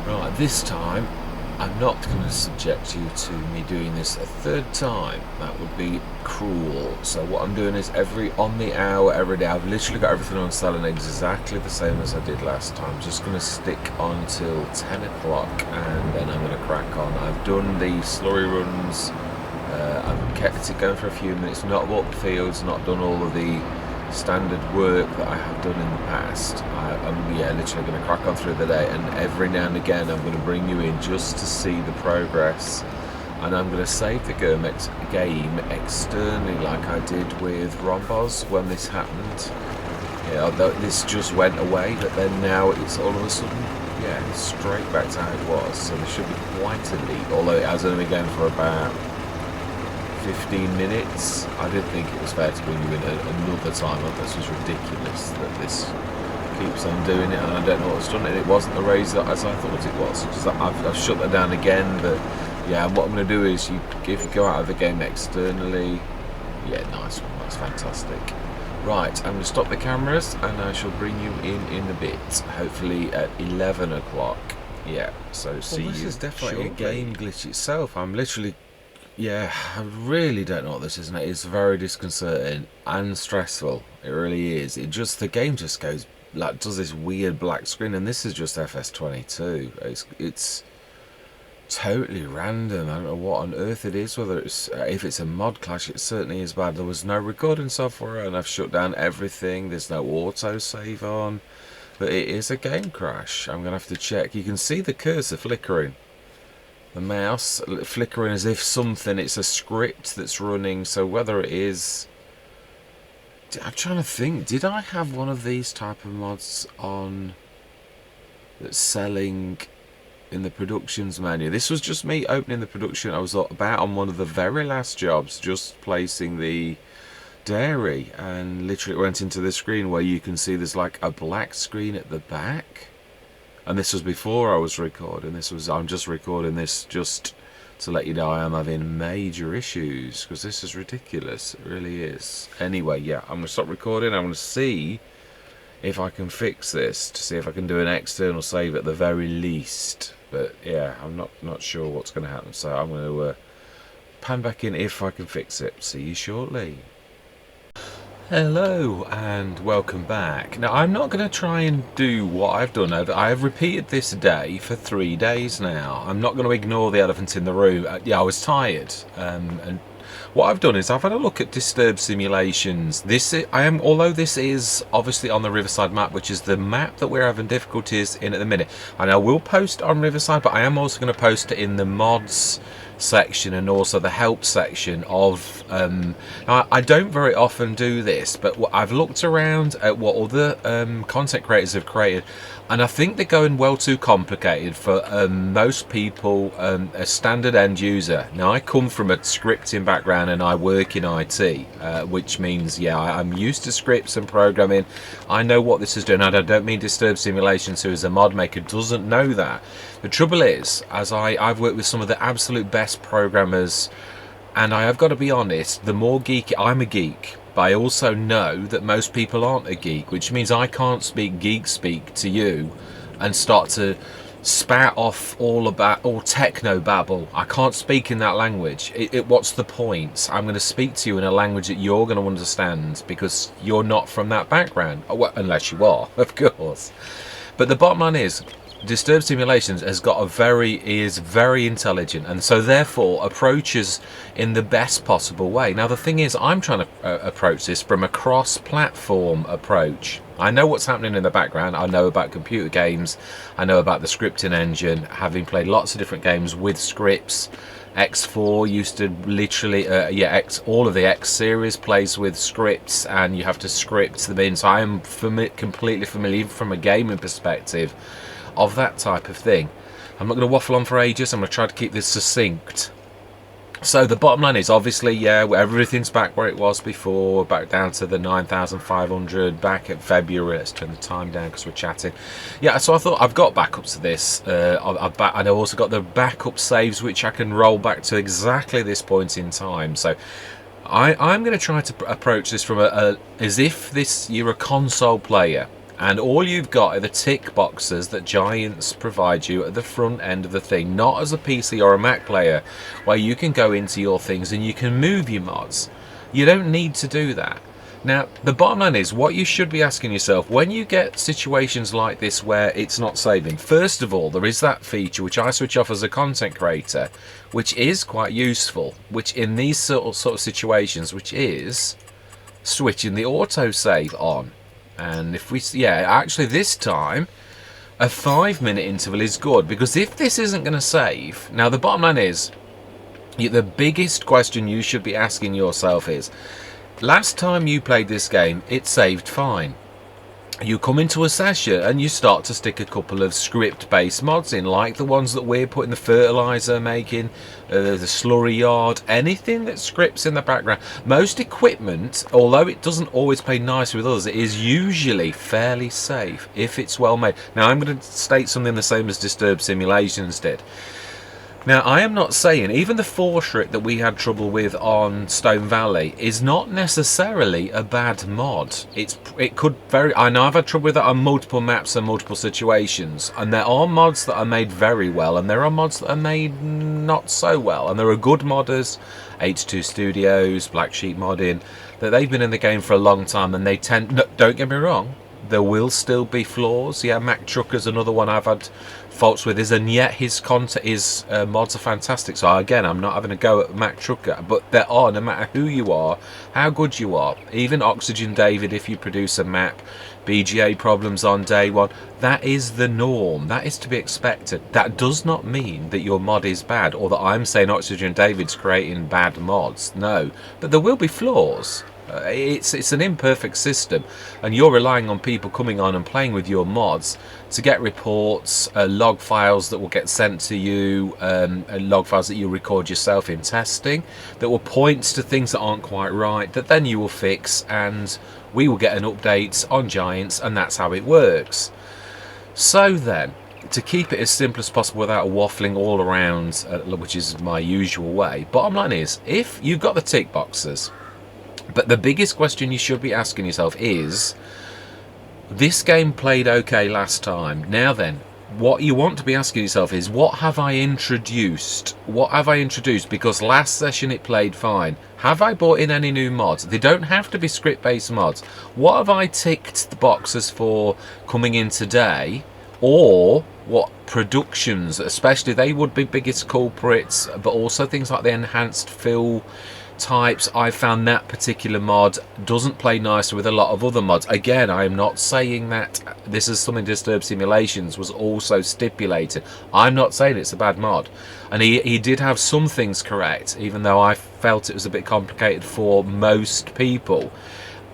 Right, this time I'm not going to subject you to me doing this a third time. That would be cruel. So what I'm doing is on the hour, every day. I've literally got everything on selling exactly the same as I did last time. Just going to stick on till 10 o'clock and then I'm going to crack on. I've done the slurry runs. I've kept it going for a few minutes, not walked the fields, not done all of the standard work that I have done in the past. I'm literally going to crack on through the day, and every now and again I'm going to bring you in just to see the progress, and I'm going to save the game externally like I did with Rombos when this happened. Although this just went away, but then now it's all of a sudden straight back to how it was, so there should be quite a leap, although it has only been going for about 15 minutes. I didn't think it was fair to bring you in another time. This was ridiculous that this keeps on doing it, and I don't know what's done it. It wasn't the raise as I thought it was. I've shut that down again, but yeah, what I'm going to do is if you go out of the game externally, nice one, that's fantastic. Right, I'm going to stop the cameras and I shall bring you in a bit, hopefully at 11 o'clock. Yeah, so see you. This is definitely a game glitch itself. I'm literally... I really don't know what this is, and it's very disconcerting and stressful. It really is. The game just goes does this weird black screen, and this is just FS22. It's totally random. I don't know what on earth it is. Whether if it's a mod clash, it certainly is bad. There was no recording software, and I've shut down everything. There's no auto save on, but it is a game crash. I'm gonna have to check. You can see the cursor flickering. The mouse flickering as if it's a script that's running, so whether it is... I'm trying to think, did I have one of these type of mods on that's selling in the productions menu? This was just me opening the production. I was about on one of the very last jobs, just placing the dairy, and literally went into the screen where you can see there's like a black screen at the back. And this was before I was recording. I'm just recording this just to let you know I am having major issues, because this is ridiculous. It really is. Anyway, I'm going to stop recording. I'm going to see if I can fix this, to see if I can do an external save at the very least. But I'm not sure what's going to happen. So I'm going to pan back in if I can fix it. See you shortly. Hello and welcome back. Now I'm not going to try and do what I've done. I have repeated this day for 3 days now. I'm not going to ignore the elephant in the room. I was tired, and what I've done is I've had a look at disturbed simulations. Although this is obviously on the Riverside map, which is the map that we're having difficulties in at the minute, and I will post on Riverside, but I am also going to post it in the mods section and also the help section of now I don't very often do this, but I've looked around at what other content creators have created, and I think they're going well too complicated for most people, a standard end user. Now I come from a scripting background and I work in IT, which means I'm used to scripts and programming. I know what this is doing, and I don't mean Disturbed Simulations, who is a mod maker, doesn't know that. The trouble is, as I've worked with some of the absolute best programmers, and I have got to be honest, the more geeky... I'm a geek, but I also know that most people aren't a geek, which means I can't speak geek speak to you and start to spout off all techno babble. I can't speak in that language. What's the point? I'm going to speak to you in a language that you're going to understand, because you're not from that background. Well, unless you are, of course. But the bottom line is, Disturbed Simulations is very intelligent, and so therefore approaches in the best possible way. Now the thing is, I'm trying to approach this from a cross-platform approach. I know what's happening in the background. I know about computer games. I know about the scripting engine, having played lots of different games with scripts. X4 used to literally, all of the X series plays with scripts, and you have to script them in. So I am completely familiar from a gaming perspective of that type of thing. I'm not going to waffle on for ages. I'm going to try to keep this succinct. So the bottom line is, obviously, everything's back where it was before, back down to the 9,500 back at February. Let's turn the time down because we're chatting. So I thought I've got backups to this. And I've also got the backup saves, which I can roll back to exactly this point in time. So I'm going to try to approach this from as if you're a console player. and all you've got are the tick boxes that Giants provide you at the front end of the thing, not as a PC or a Mac player where you can go into your things and you can move your mods. You don't need to do that. Now, the bottom line is, what you should be asking yourself when you get situations like this where it's not saving. First of all, there is that feature which I switch off as a content creator, which is quite useful, which in these sort of situations, which is switching the autosave on. And if we, yeah, actually this time, a 5-minute interval is good, because if this isn't going to save, now the bottom line is, the biggest question you should be asking yourself is, last time you played this game, it saved fine. You come into a session and you start to stick a couple of script-based mods in, like the ones that we're putting the fertilizer making, the slurry yard, anything that scripts in the background. Most equipment, although it doesn't always play nice with others, it is usually fairly safe if it's well made. Now, I'm going to state something the same as Disturbed Simulations did. Now, I am not saying even the forestry that we had trouble with on Stone Valley is not necessarily a bad mod. It could very. I know I've had trouble with that on multiple maps and multiple situations, and there are mods that are made very well, and there are mods that are made not so well, and there are good modders, H2 Studios, Black Sheep Modding, that they've been in the game for a long time, and they tend. No, don't get me wrong, there will still be flaws. Yeah, Mac Trucker's another one I've had faults with, and yet his content, his mods are fantastic. So again, I'm not having a go at Mac Trucker, but there are, no matter who you are, how good you are, even Oxygen David, if you produce a map, BGA problems on day one, that is the norm. That is to be expected. That does not mean that your mod is bad, or that I'm saying Oxygen David's creating bad mods. No, but there will be flaws. It's an imperfect system, and you're relying on people coming on and playing with your mods to get reports, log files that will get sent to you, log files that you record yourself in testing, that will point to things that aren't quite right, that then you will fix, and we will get an update on Giants, and that's how it works. So then, to keep it as simple as possible without waffling all around, which is my usual way, bottom line is, if you've got the tick boxes, but the biggest question you should be asking yourself is, this game played okay last time. Now then, what you want to be asking yourself is, what have I introduced? What have I introduced? Because last session it played fine. Have I brought in any new mods? They don't have to be script-based mods. What have I ticked the boxes for coming in today? Or what productions, especially, they would be biggest culprits, but also things like the enhanced fill types. I found that particular mod doesn't play nicely with a lot of other mods. Again, I am not saying that this is something Disturbed Simulations was also stipulated. I'm not saying it's a bad mod, and he did have some things correct, even though I felt it was a bit complicated for most people,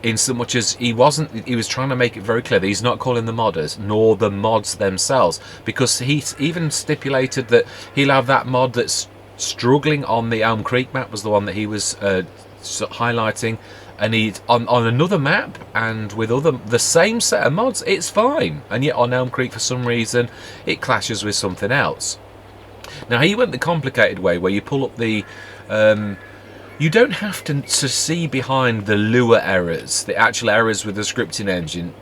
in so much as he was trying to make it very clear that he's not calling the modders nor the mods themselves, because he even stipulated that he'll have that mod that's struggling on the Elm Creek map, was the one that he was highlighting, and he'd on another map and with the same set of mods it's fine, and yet on Elm Creek for some reason it clashes with something else. Now he went the complicated way where you pull up the you don't have to see behind the Lua errors, the actual errors with the scripting engine,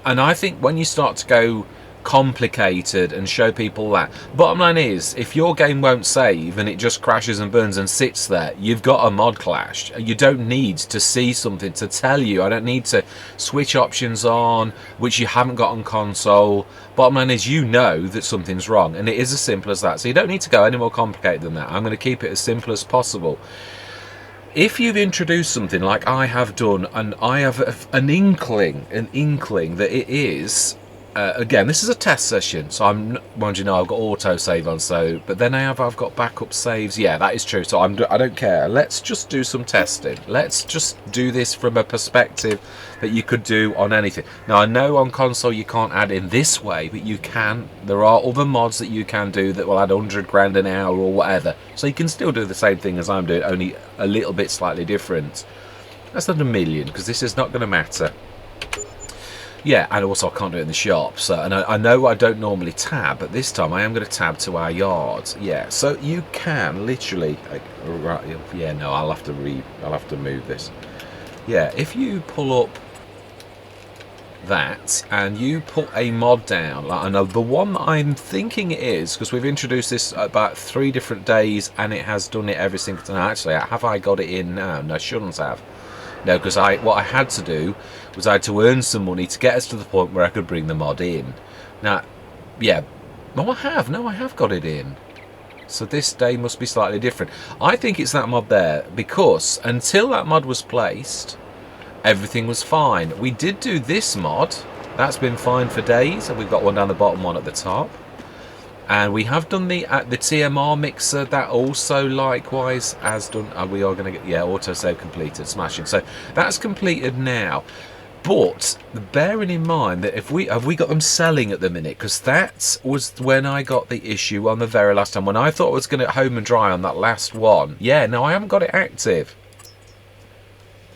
and I think when you start to go complicated and show people that, bottom line is, if your game won't save and it just crashes and burns and sits there, you've got a mod clash. You don't need to see something to tell you. I don't need to switch options on which you haven't got on console. Bottom line is, you know that something's wrong, and it is as simple as that. So you don't need to go any more complicated than that. I'm going to keep it as simple as possible. If you've introduced something like I have done, and I have an inkling that it is, again, this is a test session, so I'm, mind you know, I've got auto save on, so, but then I've got backup saves. Yeah, that is true. So I don't care. Let's just do some testing. Let's just do this from a perspective that you could do on anything. Now I know on console you can't add in this way, but you can. There are other mods that you can do that will add 100 grand an hour or whatever. So you can still do the same thing as I'm doing, only a little bit slightly different. That's not a million, because this is not going to matter. Yeah, and also I can't do it in the shop. So, and I know I don't normally tab, but this time I am going to tab to our yard. Yeah, so you can literally, right? Yeah, no, I'll have to move this. Yeah, if you pull up that and you put a mod down, like, I know the one that I'm thinking it is, because we've introduced this about 3 different days and it has done it every single time. Actually, have I got it in now? No, I shouldn't have. No, because what I had to do was I had to earn some money to get us to the point where I could bring the mod in. Now, yeah, no, I have got it in. So this day must be slightly different. I think it's that mod there, because until that mod was placed, everything was fine. We did do this mod. That's been fine for days, and we've got one down the bottom, one at the top. And we have done the TMR mixer. That also likewise has done. We are going to get, yeah, autosave completed, smashing. So that's completed now. But bearing in mind that if we got them selling at the minute, because that was when I got the issue on the very last time when I thought I was going to home and dry on that last one. Yeah, no, I haven't got it active.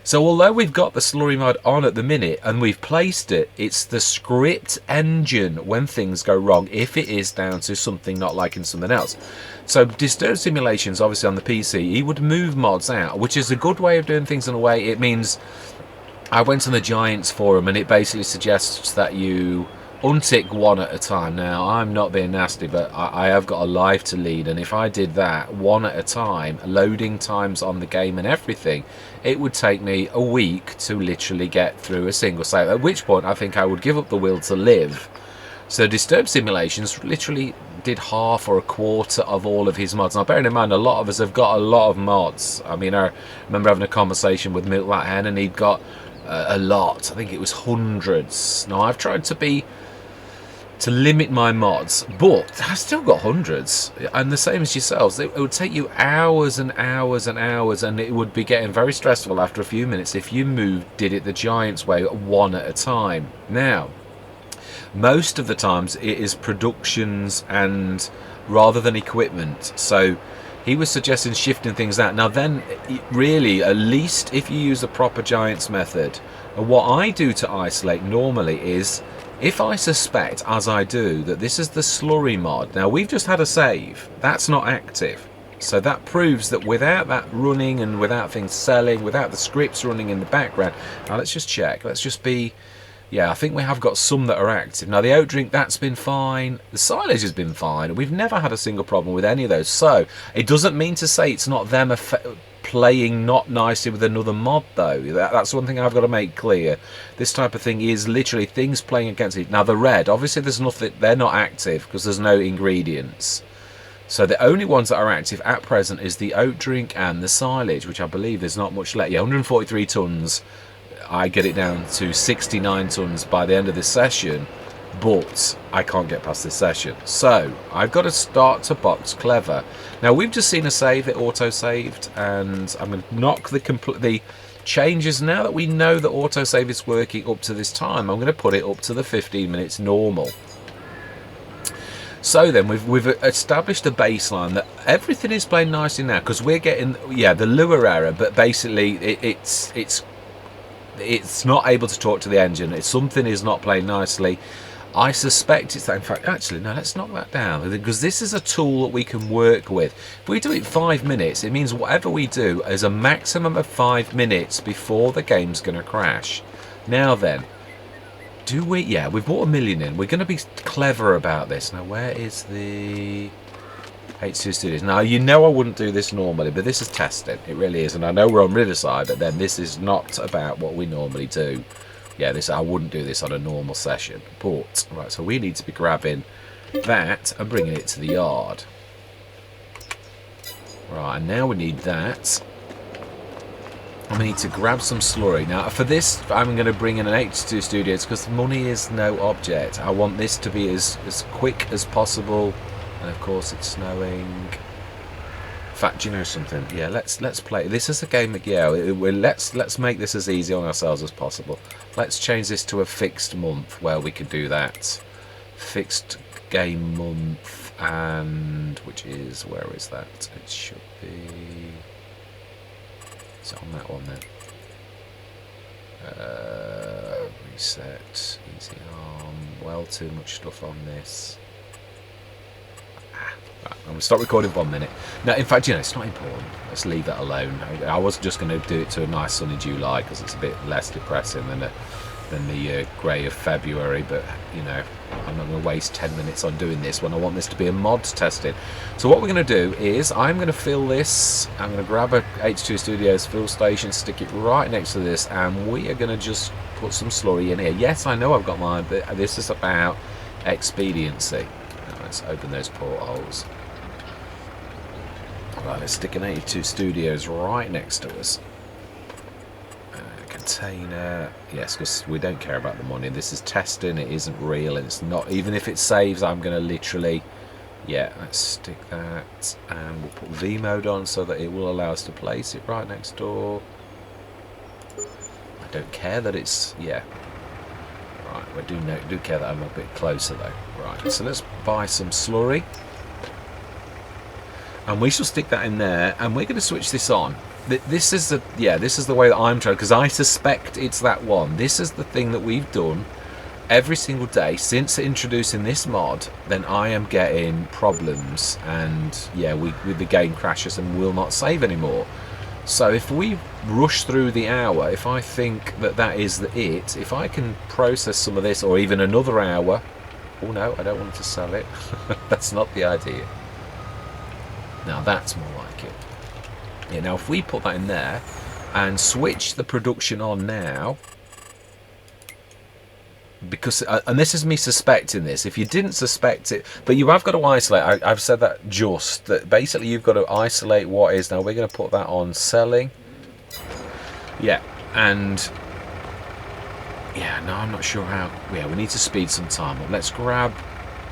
So although we've got the slurry mod on at the minute and we've placed it, it's the script engine when things go wrong, if it is down to something not liking something else. So Disturbed Simulations, obviously on the PC, he would move mods out, which is a good way of doing things in a way. It means I went on the Giants forum and it basically suggests that you untick one at a time. Now, I'm not being nasty, but I have got a life to lead, and if I did that one at a time, loading times on the game and everything, it would take me a week to literally get through a single save, at which point I think I would give up the will to live. So Disturbed Simulations literally did half or a quarter of all of his mods. Now, bearing in mind, a lot of us have got a lot of mods. I mean, I remember having a conversation with Milk That Hen, and he'd got a lot. I think it was hundreds. Now, I've tried to limit my mods, but I've still got hundreds, and the same as yourselves, it would take you hours and hours and hours, and it would be getting very stressful after a few minutes if you did it the Giants way, one at a time. Now, most of the times it is productions and rather than equipment, so he was suggesting shifting things out. Now then, really, at least if you use the proper Giants method, what I do to isolate normally is, if I suspect, as I do, that this is the slurry mod, now we've just had a save, that's not active. So that proves that without that running and without things selling, without the scripts running in the background, now let's just check, let's just be, yeah, I think we have got some that are active. Now the oat drink, that's been fine, the silage has been fine, we've never had a single problem with any of those. So it doesn't mean to say it's not them playing not nicely with another mod though. That's one thing I've got to make clear. This type of thing is literally things playing against it. Now the red, obviously there's nothing, they're not active because there's no ingredients. So the only ones that are active at present is the oat drink and the silage, which I believe there's not much left. Yeah, 143 tons. I get it down to 69 tons by the end of this session, but I can't get past this session. So I've got to start to box clever. Now we've just seen a save, it auto-saved, and I'm going to knock the changes. Now that we know that autosave is working up to this time, I'm going to put it up to the 15 minutes normal. So then we've established a baseline that everything is playing nicely now, because we're getting, yeah, the lure error, but basically it's not able to talk to the engine. Something is not playing nicely. I suspect it's that. In fact, actually, no, let's knock that down, because this is a tool that we can work with. If we do it 5 minutes, it means whatever we do is a maximum of 5 minutes before the game's going to crash. Now then, do we? Yeah, we've bought 1 million in. We're going to be clever about this. Now, where is the H2 Studios? Now, you know I wouldn't do this normally, but this is testing. It really is. And I know we're on Riverside, but then this is not about what we normally do. Yeah, I wouldn't do this on a normal session. But, right, so we need to be grabbing that and bringing it to the yard. Right, and now we need that. And we need to grab some slurry. Now, for this, I'm going to bring in an H2 Studios because money is no object. I want this to be as quick as possible. And, of course, it's snowing. In fact, do you know something? Yeah, let's play. This is a game that, yeah, let's make this as easy on ourselves as possible. Let's change this to a fixed month where we could do that. Fixed game month, and which is, where is that? It should be. Is it on that one then? Reset, easy on. Well, too much stuff on this. Right, I'm going to stop recording 1 minute. No, in fact, you know, it's not important. Let's leave that alone. I was just going to do it to a nice sunny July because it's a bit less depressing than a than the grey of February, but you know, I'm not going to waste 10 minutes on doing this when I want this to be a mod testing. So what we're going to do is I'm going to fill this. I'm going to grab a H2 Studios fill station, stick it right next to this, and we are going to just put some slurry in here. Yes, I know I've got mine, but this is about expediency. Now, let's open those portholes. Right, let's stick an 82 Studios right next to us. Container, yes, because we don't care about the money. This is testing, it isn't real, and it's not, even if it saves, I'm going to literally, yeah, let's stick that, and we'll put V mode on so that it will allow us to place it right next door. I don't care that it's, yeah, right, we do care that I'm a bit closer though. Right, so let's buy some slurry, and we shall stick that in there, and we're going to switch this on. This is the, yeah, this is the way that I'm trying, because I suspect it's that one. This is the thing that we've done every single day since introducing this mod. Then I am getting problems, and yeah, with the game crashes and will not save anymore. So if we rush through the hour, if I think that that is it, if I can process some of this, or even another hour. Oh no, I don't want to sell it. That's not the idea. Now that's more like it. Yeah, now if we put that in there and switch the production on now, because and this is me suspecting this, if you didn't suspect it, but you have got to isolate. I've said that, just that basically you've got to isolate what is. Now we're going to put that on selling, yeah, and yeah, no, I'm not sure how. Yeah, we need to speed some time up. Let's grab.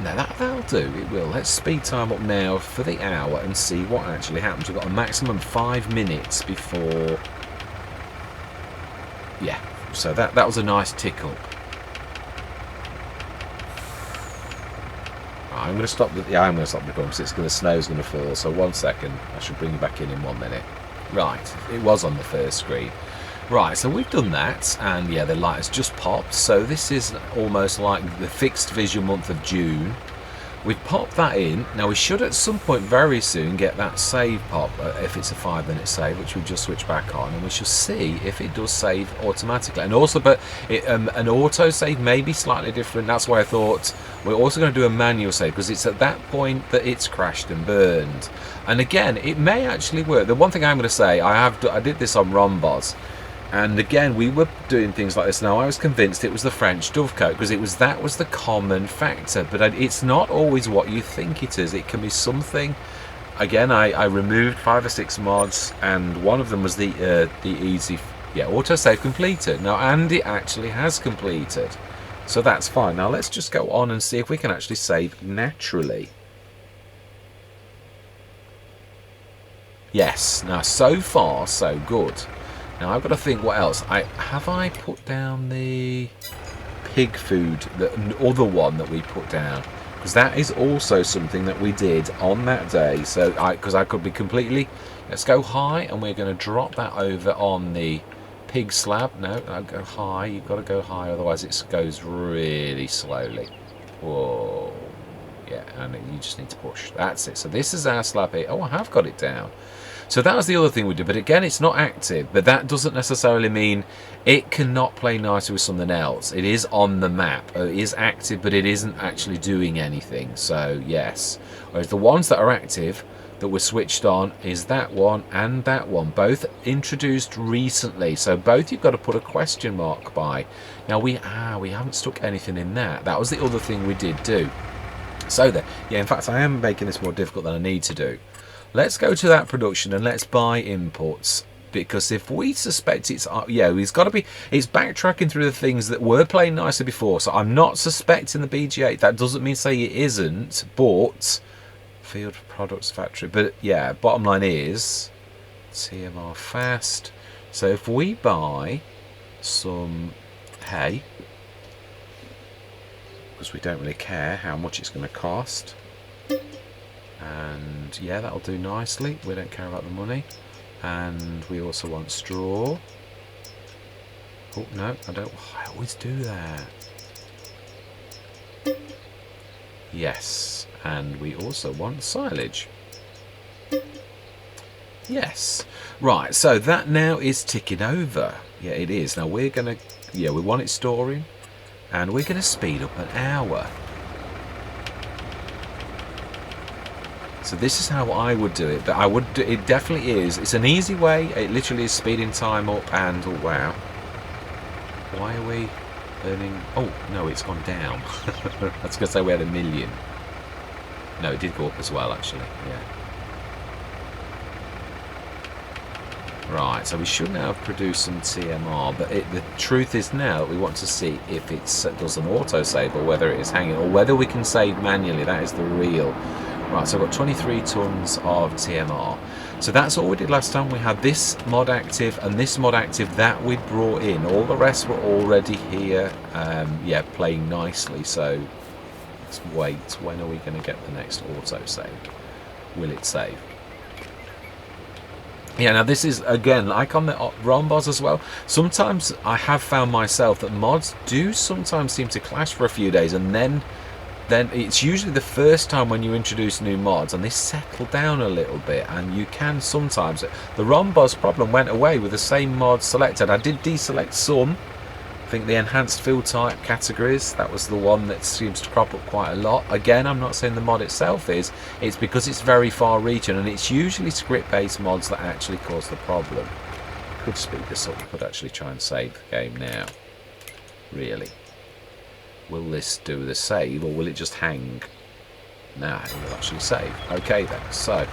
No, that'll do, it will. Let's speed time up now for the hour and see what actually happens. We've got a maximum 5 minutes before... Yeah, so that was a nice tick up. Right, I'm going to stop the... Yeah, I'm going to stop the bumps. The snow's going to fall, so 1 second. I should bring you back in 1 minute. Right, it was on the first screen. Right, so we've done that, and yeah, the light has just popped. So this is almost like the fixed visual month of June. We've popped that in. Now we should at some point very soon get that save pop, if it's a 5-minute save, which we've just switched back on, and we shall see if it does save automatically. And also, but an auto save may be slightly different. That's why I thought we're also going to do a manual save, because it's at that point that it's crashed and burned. And again, it may actually work. The one thing I'm going to say, I did this on Rombos. And again, we were doing things like this. Now, I was convinced it was the French dovecote, because that was the common factor. But it's not always what you think it is. It can be something. Again, I removed 5 or 6 mods, and one of them was the easy, yeah, autosave completed. Now, and it actually has completed, so that's fine. Now, let's just go on and see if we can actually save naturally. Yes. Now, so far, so good. Now I've got to think what else. Have I put down the pig food, the other one that we put down, because that is also something that we did on that day. So because I could be completely. Let's go high, and we're going to drop that over on the pig slab. No, I'll go high. You've got to go high, otherwise it goes really slowly. Whoa. Yeah, and you just need to push. That's it. So this is our slab here. Oh, I have got it down. So that was the other thing we did, but again, it's not active, but that doesn't necessarily mean it cannot play nicely with something else. It is on the map, it is active, but it isn't actually doing anything, so yes. Whereas the ones that are active, that were switched on, is that one and that one, both introduced recently, so both you've got to put a question mark by. Now we haven't stuck anything in that. That was the other thing we did do. So there, yeah, in fact I am making this more difficult than I need to do. Let's go to that production and let's buy inputs, because if we suspect it's, yeah, it's got to be, it's backtracking through the things that were playing nicely before. So I'm not suspecting the BGA. That doesn't mean say it isn't, but field products factory. But yeah, bottom line is TMR fast. So if we buy some hay, because we don't really care how much it's going to cost. And yeah, that'll do nicely. We don't care about the money. And we also want straw. Oh no, I always do that. Yes, and we also want silage. Yes. Right, so that now is ticking over. Yeah, it is. Now we're going to Yeah, we want it storing, and we're going to speed up an hour. So this is how I would do it, but I would do, it definitely is. It's an easy way. It literally is speeding time up, and oh wow. Why are we earning? Oh no, it's gone down. I was going to say we had 1 million. No, it did go up as well, actually. Yeah. Right, so we should now have produced some TMR, but the truth is now that we want to see if it does an autosave or whether it is hanging, or whether we can save manually. That is the real. Right, so I've got 23 tons of TMR. So that's all we did last time. We had this mod active and this mod active that we'd brought in. All the rest were already here, yeah, playing nicely. So let's wait. When are we going to get the next autosave? Will it save? Yeah, now this is, again, like on the Rombos as well, sometimes I have found myself that mods do sometimes seem to clash for a few days, and then it's usually the first time when you introduce new mods and they settle down a little bit, and you can sometimes, the Rombos problem went away with the same mod selected. I did deselect some. I think the enhanced fill type categories, that was the one that seems to crop up quite a lot. Again, I'm not saying the mod itself is, it's because it's very far reaching, and it's usually script based mods that actually cause the problem. Could speed this up, could actually try and save the game now. Really. Will this do the save, or will it just hang? No, it will actually save. Okay then, so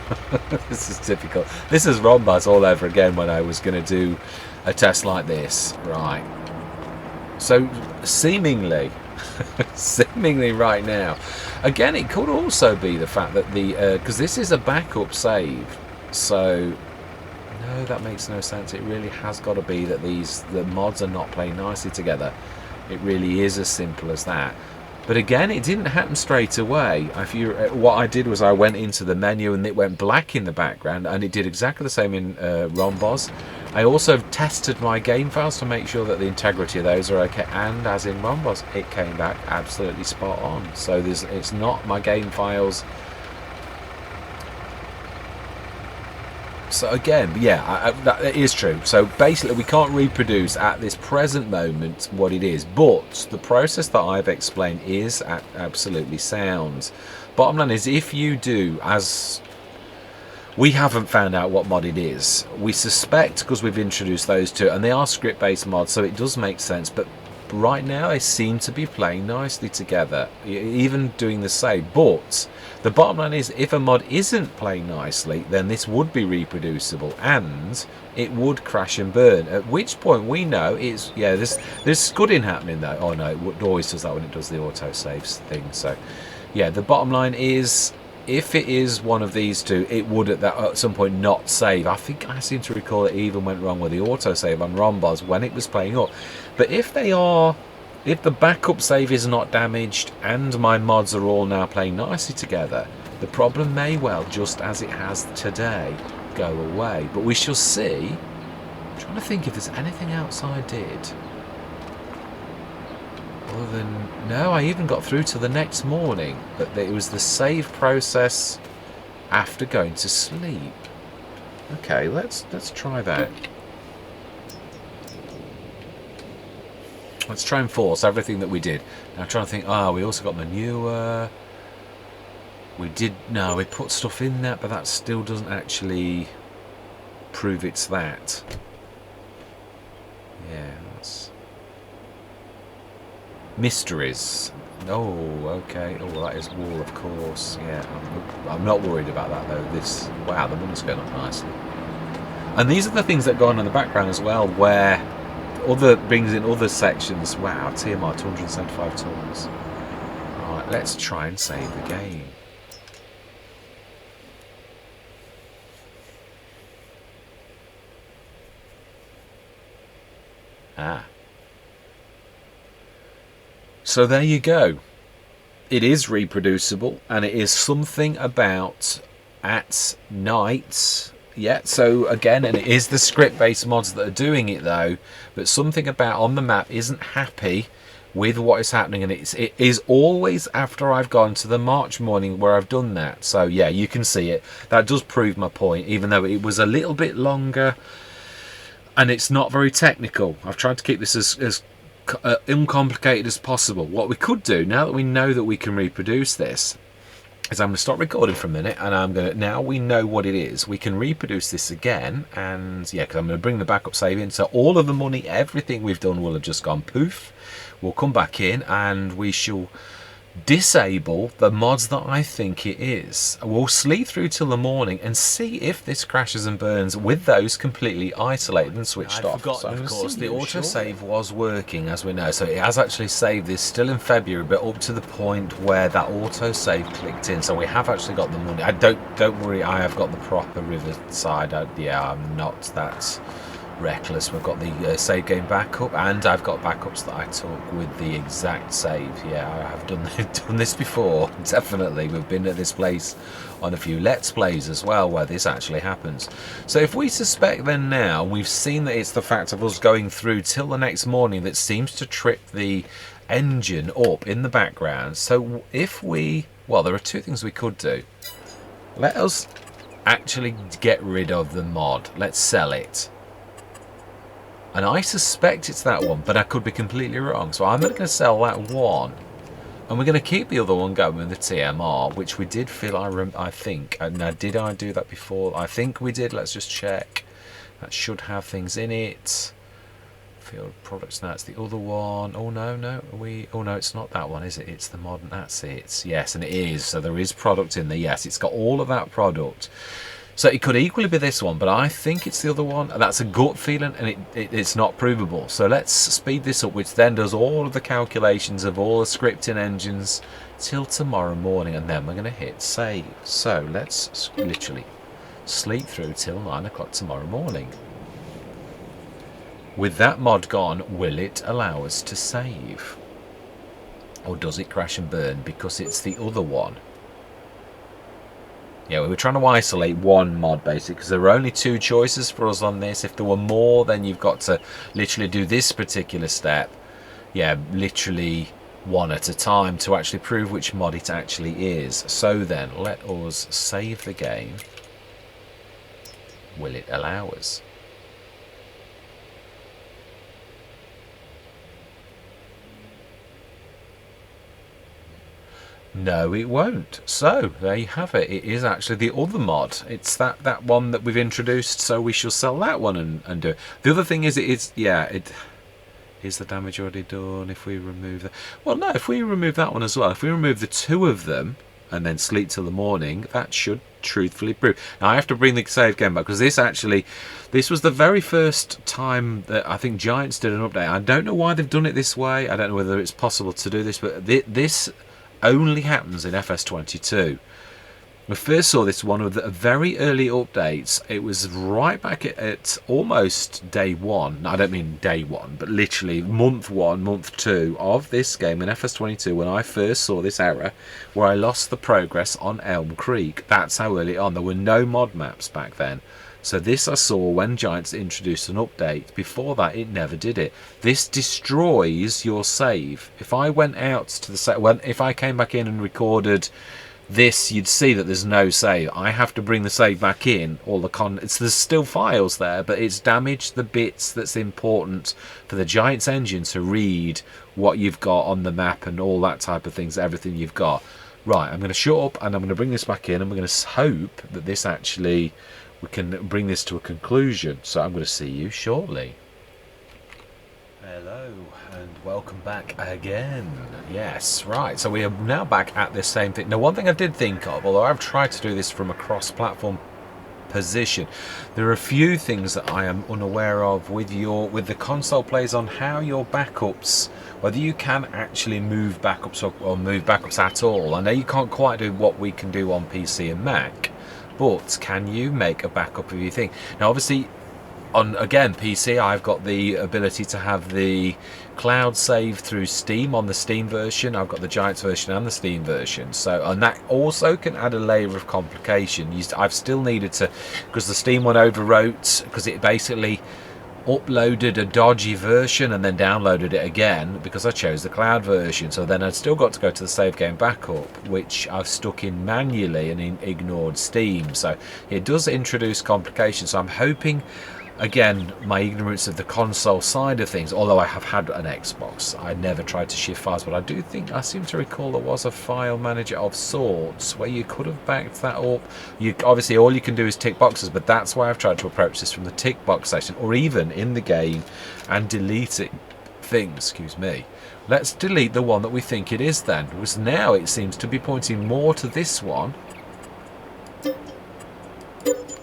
this is typical. This is Rombos all over again when I was going to do a test like this. Right. So seemingly right now, again, it could also be the fact that the because this is a backup save, so no, that makes no sense. It really has got to be that the mods are not playing nicely together. It really is as simple as that. But again, it didn't happen straight away. What I did was I went into the menu and it went black in the background, and it did exactly the same in Rombos. I also tested my game files to make sure that the integrity of those are okay, and as in Rombos, it came back absolutely spot on. So it's not my game files. So again, yeah, that is true. So basically, we can't reproduce at this present moment what it is, but the process that I've explained is absolutely sound. Bottom line is, if you do, as we haven't found out what mod it is, we suspect because we've introduced those two, and they are script-based mods, so it does make sense. But right now, they seem to be playing nicely together, even doing the same. But the bottom line is, if a mod isn't playing nicely, then this would be reproducible and it would crash and burn. At which point we know it's, yeah, there's scudding happening though. Oh no, it always does that when it does the autosaves thing. So yeah, the bottom line is, if it is one of these two, it would at some point not save. I think I seem to recall it even went wrong with the autosave on Rombos when it was playing up. But if the backup save is not damaged and my mods are all now playing nicely together, the problem may well, just as it has today, go away. But we shall see. I'm trying to think if there's anything else I did. Other than, no, I even got through to the next morning. But it was the save process after going to sleep. Okay, let's try that. Let's try and force everything that we did. Now I'm trying to think, we also got manure. We put stuff in that, but that still doesn't actually prove it's that. Yeah, that's mysteries. Oh, okay. Oh, that is wool, of course. Yeah, I'm not worried about that though. Wow, the money's going up nicely. And these are the things that go on in the background as well, where brings in other sections. Wow, TMR 275 tons. Alright, let's try and save the game. So there you go. It is reproducible, and it is something about at night. Yeah, so again, and it is the script-based mods that are doing it though, but something about on the map isn't happy with what is happening, and it is always after I've gone to the March morning where I've done that. So yeah, you can see it. That does prove my point, even though it was a little bit longer and it's not very technical. I've tried to keep this as uncomplicated as possible. What we could do, now that we know that we can reproduce this, is I'm going to stop recording for a minute, and I'm going to, now we know what it is, we can reproduce this again, and yeah, because I'm going to bring the backup save in, so all of the money, everything we've done will have just gone poof. We'll come back in and we shall disable the mods that I think it is. We'll sleep through till the morning and see if this crashes and burns with those completely isolated and switched off. So of course the autosave was working, as we know, so it has actually saved this still in February, but up to the point where that autosave clicked in, so we have actually got the money. Don't worry, I have got the proper Riverside. Yeah, I'm not that reckless. We've got the save game backup, and I've got backups that I took with the exact save. Yeah, I have done this before, definitely. We've been at this place on a few Let's Plays as well where this actually happens. So if we suspect then now, we've seen that it's the fact of us going through till the next morning that seems to trip the engine up in the background. So if we, well, there are two things we could do. Let us actually get rid of the mod. Let's sell it. And I suspect it's that one, but I could be completely wrong. So I'm not going to sell that one. And we're going to keep the other one going with the TMR, which we did feel, I think. Now, did I do that before? I think we did. Let's just check. That should have things in it. Field products. Now it's the other one. Oh, no. Oh, no, it's not that one, is it? It's the modern. That's it. Yes, and it is. So there is product in there. Yes, it's got all of that product. So it could equally be this one, but I think it's the other one. That's a gut feeling, and it's not provable. So let's speed this up, which then does all of the calculations of all the scripting engines till tomorrow morning, and then we're going to hit save. So let's literally sleep through till 9 o'clock tomorrow morning. With that mod gone, will it allow us to save? Or does it crash and burn because it's the other one? Yeah, we were trying to isolate one mod basically, because there were only two choices for us on this. If there were more, then you've got to literally do this particular step. Yeah, literally one at a time to actually prove which mod it actually is. So then, let us save the game. Will it allow us? No, it won't. So there you have it. It is actually the other mod. It's that one that we've introduced. So we shall sell that one and do it. The other thing is, is the damage already done? If we remove that, well, no. If we remove that one as well, if we remove the two of them and then sleep till the morning, that should truthfully prove. Now I have to bring the save game back because this was the very first time that I think Giants did an update. I don't know why they've done it this way. I don't know whether it's possible to do this, but this only happens in FS22. We first saw this one of the very early updates. It was right back at almost day one. I don't mean day one, but literally month one, month two of this game in FS22 when I first saw this error where I lost the progress on Elm Creek. That's how early on. There were no mod maps back then. So this I saw when Giants introduced an update. Before that, it never did it. This destroys your save. If I went out to the save, if I came back in and recorded this, you'd see that there's no save. I have to bring the save back in. All the there's still files there, but it's damaged the bits that's important for the Giants engine to read what you've got on the map and all that type of things, everything you've got. Right, I'm going to shut up and I'm going to bring this back in, and we're going to hope that this actually, we can bring this to a conclusion. So I'm going to see you shortly. Hello and welcome back again. Yes, right, so we are now back at this same thing. Now, one thing I did think of, although I've tried to do this from a cross-platform position, there are a few things that I am unaware of with the console plays on how your backups, whether you can actually move backups or move backups at all. I know you can't quite do what we can do on PC and Mac, but can you make a backup of your thing? Now obviously on, again, PC, I've got the ability to have the cloud save through Steam on the Steam version. I've got the Giants version and the Steam version. So, and that also can add a layer of complication. I've still needed to, because the Steam one overwrote, because it basically uploaded a dodgy version and then downloaded it again because I chose the cloud version. So then I'd still got to go to the save game backup, which I've stuck in manually and ignored Steam. So it does introduce complications. So I'm hoping Again, my ignorance of the console side of things, although I have had an Xbox, I never tried to shift files, but I seem to recall there was a file manager of sorts where you could have backed that up. Obviously all you can do is tick boxes, but that's why I've tried to approach this from the tick box section, or even in the game, and deleting things, excuse me. Let's delete the one that we think it is then, because now it seems to be pointing more to this one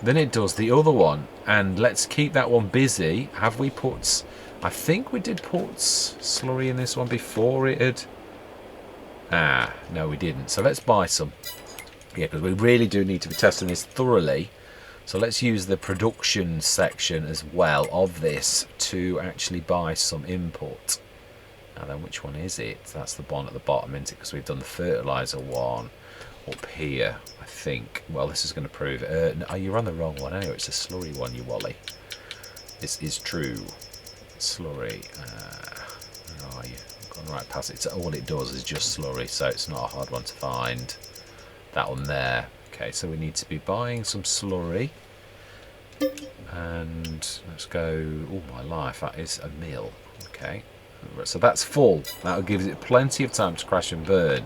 than it does the other one. And let's keep that one busy. Have we put... I think we did put slurry in this one before it had... Ah, no we didn't. So let's buy some. Yeah, because we really do need to be testing this thoroughly. So let's use the production section as well of this to actually buy some input. Now then, which one is it? That's the one at the bottom, isn't it? Because we've done the fertilizer one up here, I think. Well, this is going to prove it. No, you're on the wrong one anyway. It's a slurry one, you wally. This is true. Slurry. Where are you? I've gone right past it. So all it does is just slurry, so it's not a hard one to find. That one there. Okay, so we need to be buying some slurry. And let's go... Oh, my life. That is a mill. Okay. So that's full. That'll give it plenty of time to crash and burn.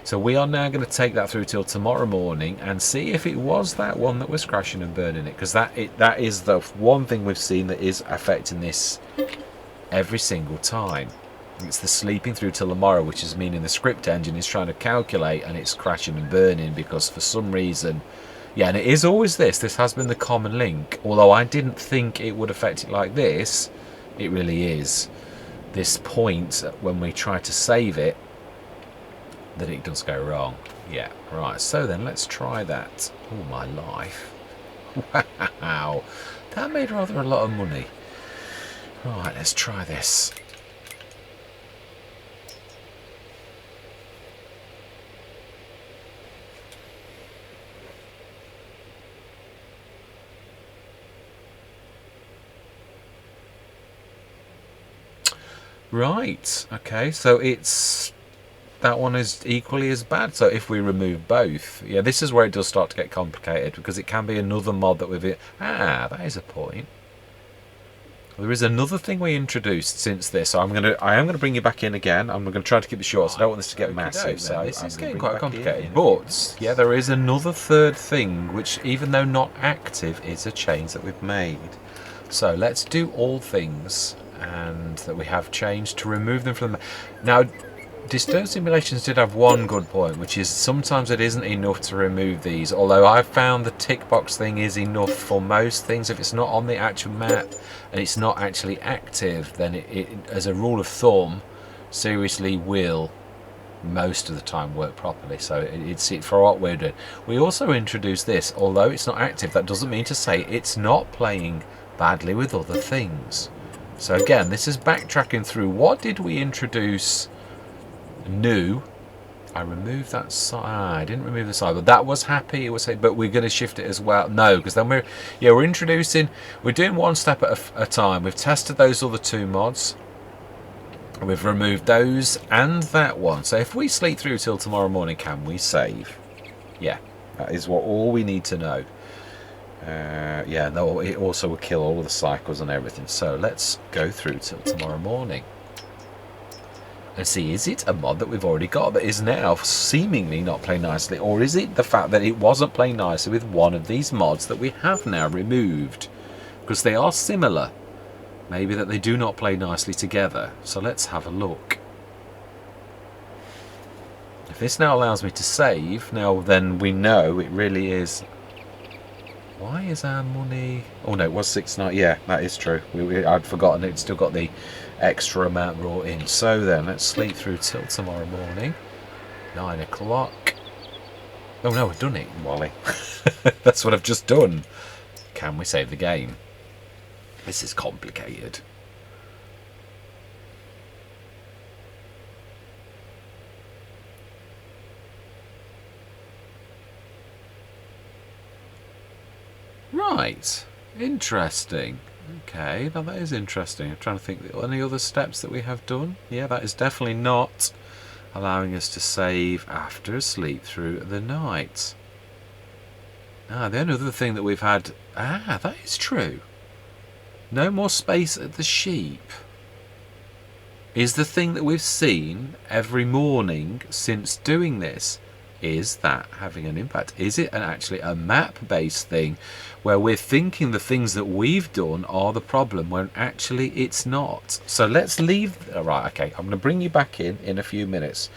So we are now going to take that through till tomorrow morning and see if it was that one that was crashing and burning it, because that is the one thing we've seen that is affecting this every single time. It's the sleeping through till tomorrow, which is meaning the script engine is trying to calculate and it's crashing and burning because for some reason, yeah, and it is always this has been the common link, although I didn't think it would affect it like this. It really is this point when we try to save it that it does go wrong. Yeah, right, so then let's try that. Oh my life. Wow, that made rather a lot of money. Right, let's try this. Right, okay, so it's... that one is equally as bad. So if we remove both, yeah, this is where it does start to get complicated, because it can be another mod that we've... Ah, that is a point. There is another thing we introduced since this, so I am gonna bring you back in again. I'm going to try to keep it short, so I don't want this to get massive. So this is getting quite complicated. But yeah, there is another third thing, which even though not active, is a change that we've made. So let's do all things and that we have changed to remove them from the... Now, Disturbed Simulations did have one good point, which is sometimes it isn't enough to remove these, although I've found the tick box thing is enough for most things. If it's not on the actual map and it's not actually active, then it as a rule of thumb, seriously will most of the time work properly. So it's it for what we're doing. We also introduced this, although it's not active, that doesn't mean to say it's not playing badly with other things. So again, this is backtracking through. What did we introduce new? I removed that side. I didn't remove the side, but that was happy. It was, but we're going to shift it as well. No, because then we're introducing. We're doing one step at a time. We've tested those other two mods. We've removed those and that one. So if we sleep through till tomorrow morning, can we save? Yeah, that is what all we need to know. Yeah, no, it also will kill all the cycles and everything. So let's go through till tomorrow morning and see, is it a mod that we've already got that is now seemingly not playing nicely, or is it the fact that it wasn't playing nicely with one of these mods that we have now removed, because they are similar, maybe that they do not play nicely together. So let's have a look. If this now allows me to save, now then we know it really is... Why is our money... Oh no, it was 690. Yeah, that is true. I'd forgotten it's still got the extra amount brought in. So then, let's sleep through till tomorrow morning. 9 o'clock. Oh no, we've done it, Wally. That's what I've just done. Can we save the game? This is complicated. Right, interesting. Okay, now that is interesting. I'm trying to think, any other steps that we have done? Yeah, that is definitely not allowing us to save after a sleep through the night. Ah, the only other thing that we've had... Ah, that is true. No more space at the sheep is the thing that we've seen every morning since doing this. Is that having an impact? Is it actually a map-based thing where we're thinking the things that we've done are the problem when actually it's not? So let's leave. All right, okay, I'm going to bring you back in a few minutes.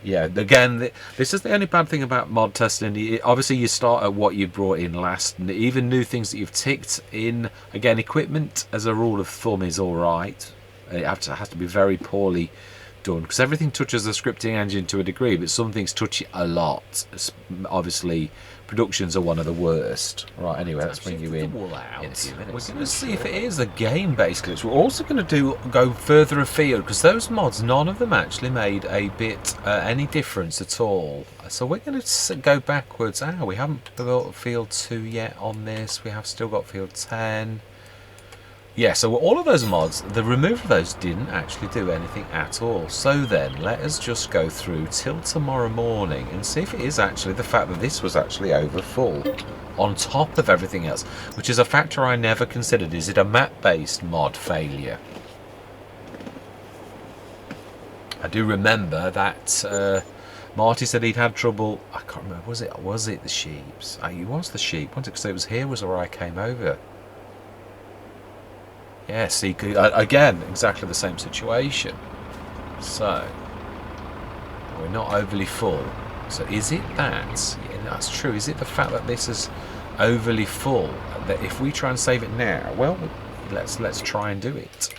Yeah, again, this is the only bad thing about mod testing. Obviously, you start at what you brought in last. Even new things that you've ticked in. Again, equipment, as a rule of thumb, is all right. It has to be very poorly done, because everything touches the scripting engine to a degree, but some things touch it a lot. Obviously, productions are one of the worst. Right, anyway, let's bring you in a few minutes. We're going to see if it is a game-based glitch. We're also going to go further afield, because those mods, none of them actually made a bit any difference at all. So we're going to go backwards. We haven't built field 2 yet on this. We have still got field 10. Yeah, so all of those mods, the removal of those didn't actually do anything at all. So then, let us just go through till tomorrow morning and see if it is actually the fact that this was actually over full, on top of everything else, which is a factor I never considered. Is it a map-based mod failure? I do remember that Marty said he'd had trouble. I can't remember. Was it the sheeps? It was the sheep. Because it was here was where I came over. Yeah, see, again, exactly the same situation. So, we're not overly full. So is it that? Yeah, that's true. Is it the fact that this is overly full? That if we try and save it now, well, let's try and do it.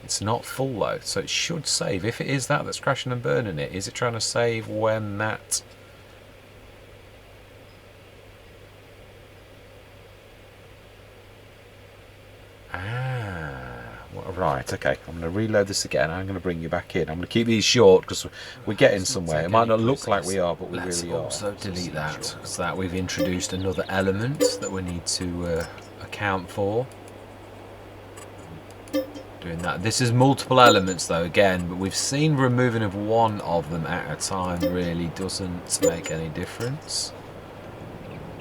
It's not full though, so it should save. If it is that's crashing and burning it, is it trying to save when that... Right, okay, I'm going to reload this again. I'm going to bring you back in. I'm going to keep these short because we're getting somewhere. It might not look like we are, but we really are. Let's also delete that, so that we've introduced another element that we need to account for. Doing that. This is multiple elements though, again, but we've seen removing of one of them at a time really doesn't make any difference.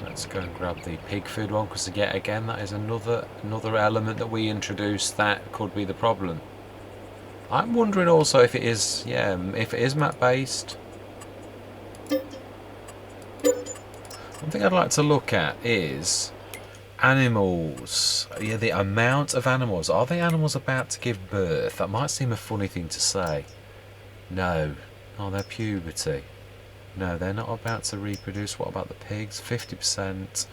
Let's go and grab the pig food one, because again that is another element that we introduced that could be the problem. I'm wondering also if it is, if it is map based. One thing I'd like to look at is animals. Yeah, the amount of animals. Are the animals about to give birth? That might seem a funny thing to say. No. Oh, they're puberty. No, they're not about to reproduce. What about the pigs? 50%.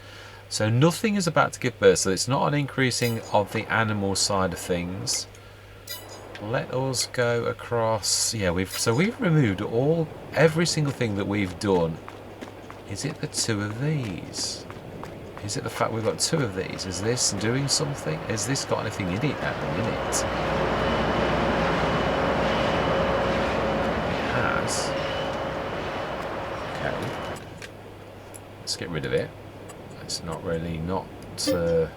So nothing is about to give birth. So it's not an increasing of the animal side of things. Let us go across. Yeah, we've removed every single thing that we've done. Is it the 2 of these? Is it the fact we've got 2 of these? Is this doing something? Has this got anything in it at the minute? It has. Let's get rid of it. It's not really yeah,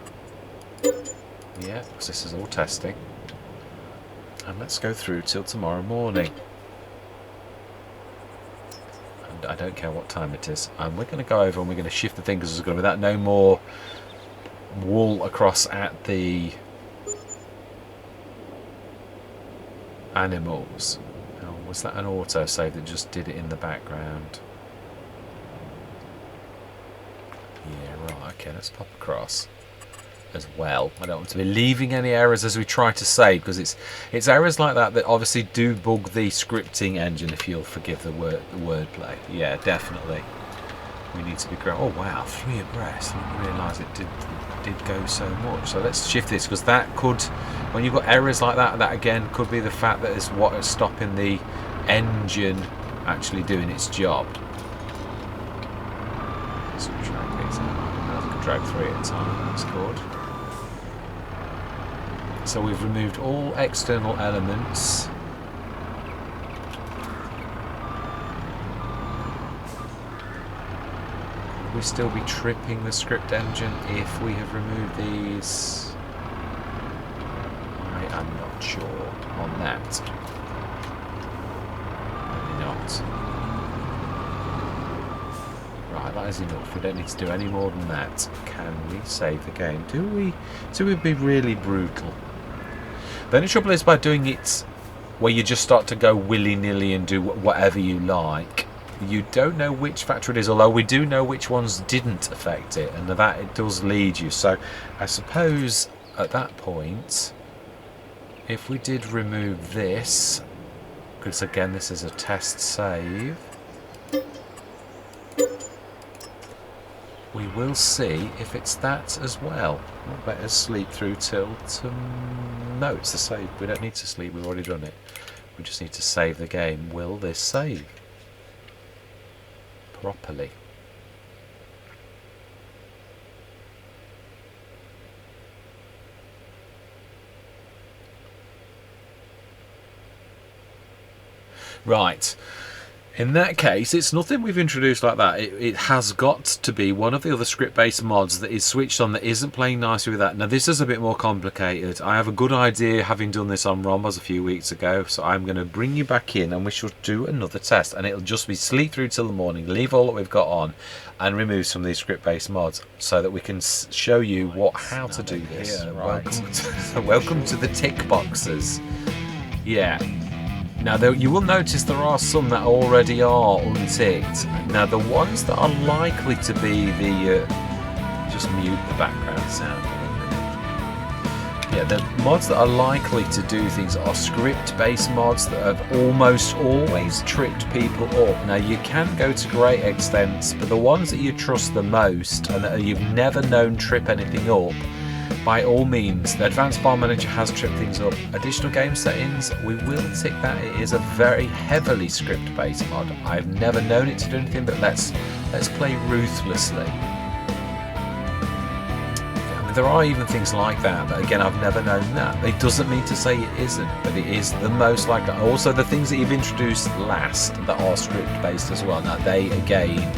because this is all testing. And let's go through till tomorrow morning. And I don't care what time it is. And we're going to go over and we're going to shift the thing, because there's going to be no more wool across at the animals. Oh, was that an autosave that just did it in the background? Yeah, right, okay, let's pop across as well. I don't want to be leaving any errors as we try to save, because it's errors like that that obviously do bug the scripting engine, if you'll forgive the wordplay. Yeah, definitely. We need to be great. Oh wow, 3 abreast. I didn't realise it did go so much. So let's shift this, because that could, when you've got errors like that, that again could be the fact that is what is stopping the engine actually doing its job. Let's drag these out. I can drag 3 at a time. That's good. So we've removed all external elements. Will we still be tripping the script engine if we have removed these? I am not sure on that. Maybe not. Right, Right, that is enough. We don't need to do any more than that. Can we save the game? Do we? Do we be really brutal? The only trouble is by doing it where you just start to go willy-nilly and do whatever you like, you don't know which factor it is, although we do know which ones didn't affect it, and that it does lead you. So I suppose at that point, if we did remove this, because again this is a test save, we will see if it's that as well. We'll better sleep through till no, it's the save. We don't need to sleep, we've already done it. We just need to save the game. Will this save properly? Right. In that case, it's nothing we've introduced like that. It has got to be one of the other script-based mods that is switched on that isn't playing nicely with that. Now, this is a bit more complicated. I have a good idea, having done this on Rombos a few weeks ago, so I'm going to bring you back in and we shall do another test. And it'll just be sleep through till the morning, leave all that we've got on, and remove some of these script-based mods so that we can show you how to do this. Right. Welcome to the tick boxes. Yeah. Now, you will notice there are some that already are unticked. Now, the ones that are likely to be the... just mute the background sound. Yeah, the mods that are likely to do things are script-based mods that have almost always tripped people up. Now, you can go to great extents, but the ones that you trust the most and that you've never known trip anything up, by all means, the Advanced Farm Manager has tripped things up. Additional game settings, we will tick that. It is a very heavily script-based mod. I've never known it to do anything, but let's play ruthlessly. I mean, there are even things like that, but again, I've never known that. It doesn't mean to say it isn't, but it is the most likely. Also, the things that you've introduced last that are script-based as well. Now, they again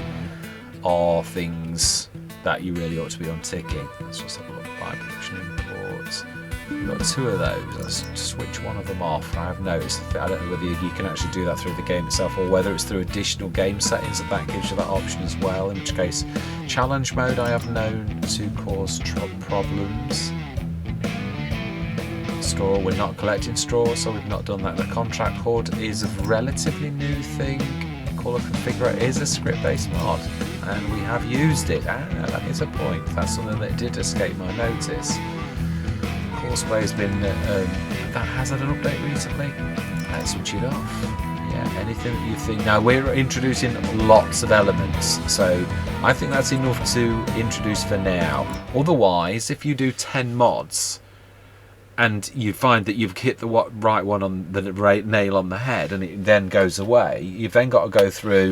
are things that you really ought to be unticking. Let's just have a look. By production imports, we've got two of those. Let's switch one of them off. I have noticed, I don't know whether you can actually do that through the game itself or whether it's through additional game settings that gives you that option as well, in which case challenge mode I have known to cause problems. Straw, we're not collecting straw, so we've not done that. The contract hood is a relatively new thing. Colour configurator is a script-based mod, and we have used it. That is a point. That's something that did escape my notice. Courseplay has been that has had an update recently. Let's switch it off. Yeah, anything that you think. Now we're introducing lots of elements, so I think that's enough to introduce for now. Otherwise, if you do 10 mods and you find that you've hit the right one on the nail on the head and it then goes away, you've then got to go through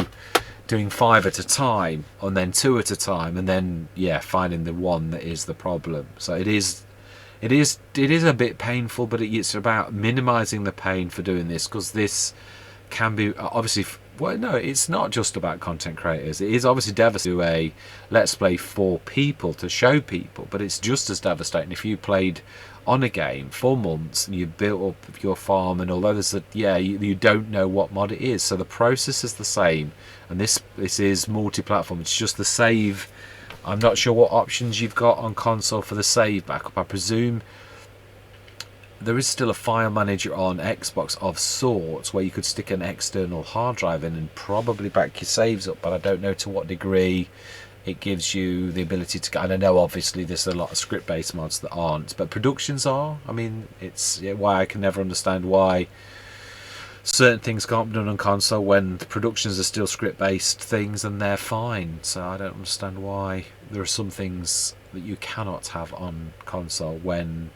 doing 5 at a time and then 2 at a time and then finding the one that is the problem. So it is a bit painful, but it's about minimizing the pain for doing this, because this can be obviously, well, no, it's not just about content creators. It is obviously devastating to a let's play for people, to show people, but it's just as devastating if you played on a game for months and you built up your farm, and although there's you don't know what mod it is, so the process is the same, and this is multi-platform. It's just the save. I'm not sure what options you've got on console for the save backup. I presume there is still a file manager on Xbox of sorts where you could stick an external hard drive in and probably back your saves up, but I don't know to what degree it gives you the ability to. And I know obviously there's a lot of script-based mods that aren't, but productions are. I mean, it's why I can never understand why certain things can't be done on console when the productions are still script-based things and they're fine. So I don't understand why there are some things that you cannot have on console when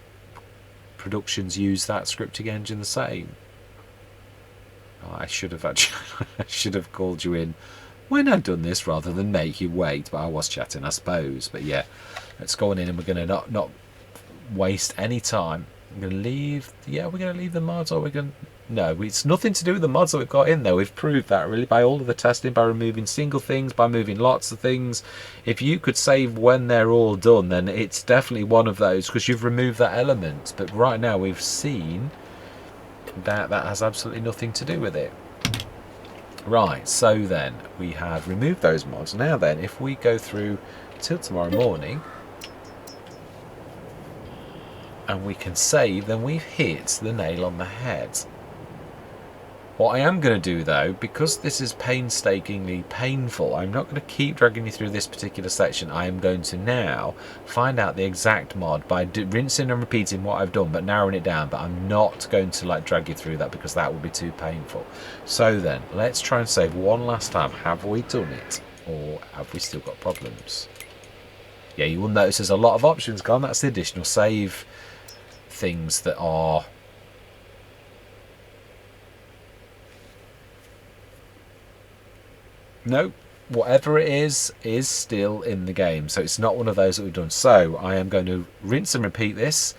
productions use that scripting engine the same. I should have actually I should have called you in when I'd done this rather than make you wait, but I was chatting, I suppose. But yeah, let's go on in and we're going to not waste any time. I'm going to leave. Yeah, we're going to leave the mods, or we're going to. No, it's nothing to do with the mods that we've got in there. We've proved that really by all of the testing, by removing single things, by moving lots of things. If you could save when they're all done, then it's definitely one of those, because you've removed that element. But right now we've seen that has absolutely nothing to do with it. Right, so then we have removed those mods. Now then, if we go through till tomorrow morning and we can save, then we've hit the nail on the head. What I am going to do though, because this is painstakingly painful, I'm not going to keep dragging you through this particular section. I am going to now find out the exact mod by rinsing and repeating what I've done, but narrowing it down. But I'm not going to like drag you through that because that would be too painful. So then, let's try and save one last time. Have we done it? Or have we still got problems? Yeah, you will notice there's a lot of options gone. That's the additional save things that are... No, whatever it is still in the game. So it's not one of those that we've done. So I am going to rinse and repeat this,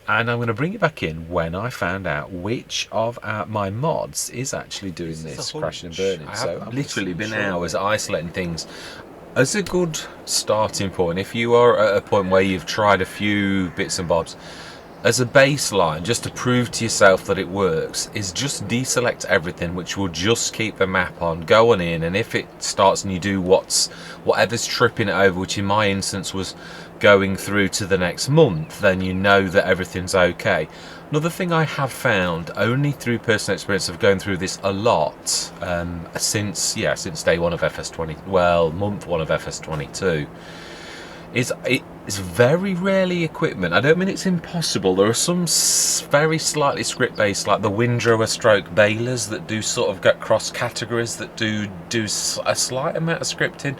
and I'm going to bring it back in when I found out which of my mods is actually doing this crashing and burning. So I've literally been hours isolating things. As a good starting point, if you are at a point where you've tried a few bits and bobs, as a baseline, just to prove to yourself that it works, is just deselect everything, which will just keep the map on. Go on in, and if it starts and you do whatever's tripping it over, which in my instance was going through to the next month, then you know that everything's okay. Another thing I have found, only through personal experience of going through this a lot, since day one of FS20, well, month one of FS22, is it's very rarely equipment. I don't mean it's impossible. There are some very slightly script based, like the windrower stroke balers, that do sort of get cross categories, that do a slight amount of scripting,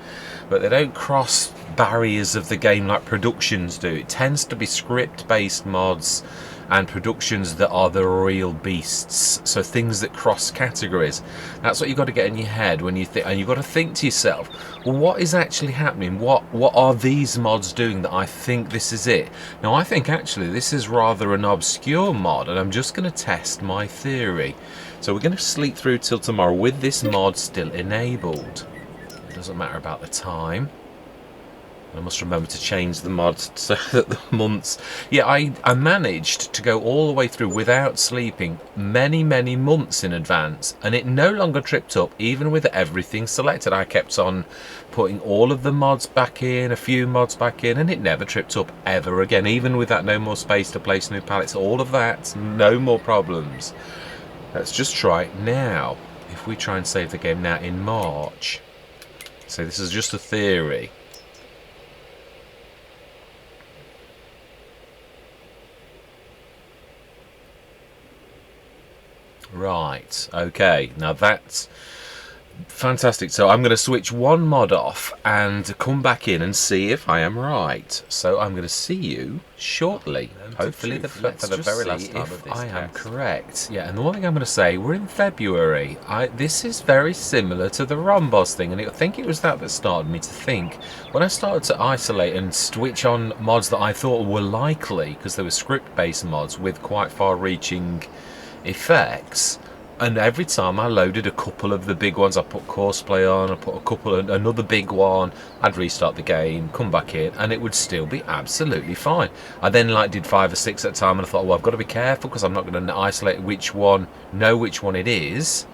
but they don't cross barriers of the game like productions do. It tends to be script based mods and productions that are the real beasts. So things that cross categories. That's what you've got to get in your head when you think, and you've got to think to yourself, well, what is actually happening? What are these mods doing that I think this is it? Now I think actually this is rather an obscure mod, and I'm just going to test my theory. So we're going to sleep through till tomorrow with this mod still enabled. It doesn't matter about the time. I must remember to change the mods so that the months... Yeah, I managed to go all the way through without sleeping many months in advance, and it no longer tripped up even with everything selected. I kept on putting all of the mods back in, a few mods back in, and it never tripped up ever again. Even with that no more space to place new pallets, all of that, no more problems. Let's just try it now. If we try and save the game now in March, so this is just a theory. Right, okay, now that's fantastic. So I'm going to switch one mod off and come back in and see if I am right. So I'm going to see you shortly, hopefully for the very last time of this I am correct. Yeah, and the one thing I'm going to say, we're in February. This is very similar to the Rhombos thing, and I think it was that started me to think. When I started to isolate and switch on mods that I thought were likely, because they were script-based mods with quite far-reaching effects, and every time I loaded a couple of the big ones, I put Courseplay on, I put another big one, I'd restart the game, come back in, and it would still be absolutely fine. I then did 5 or 6 at a time, and I thought, well, I've got to be careful because I'm not going to isolate which one, know which one it is.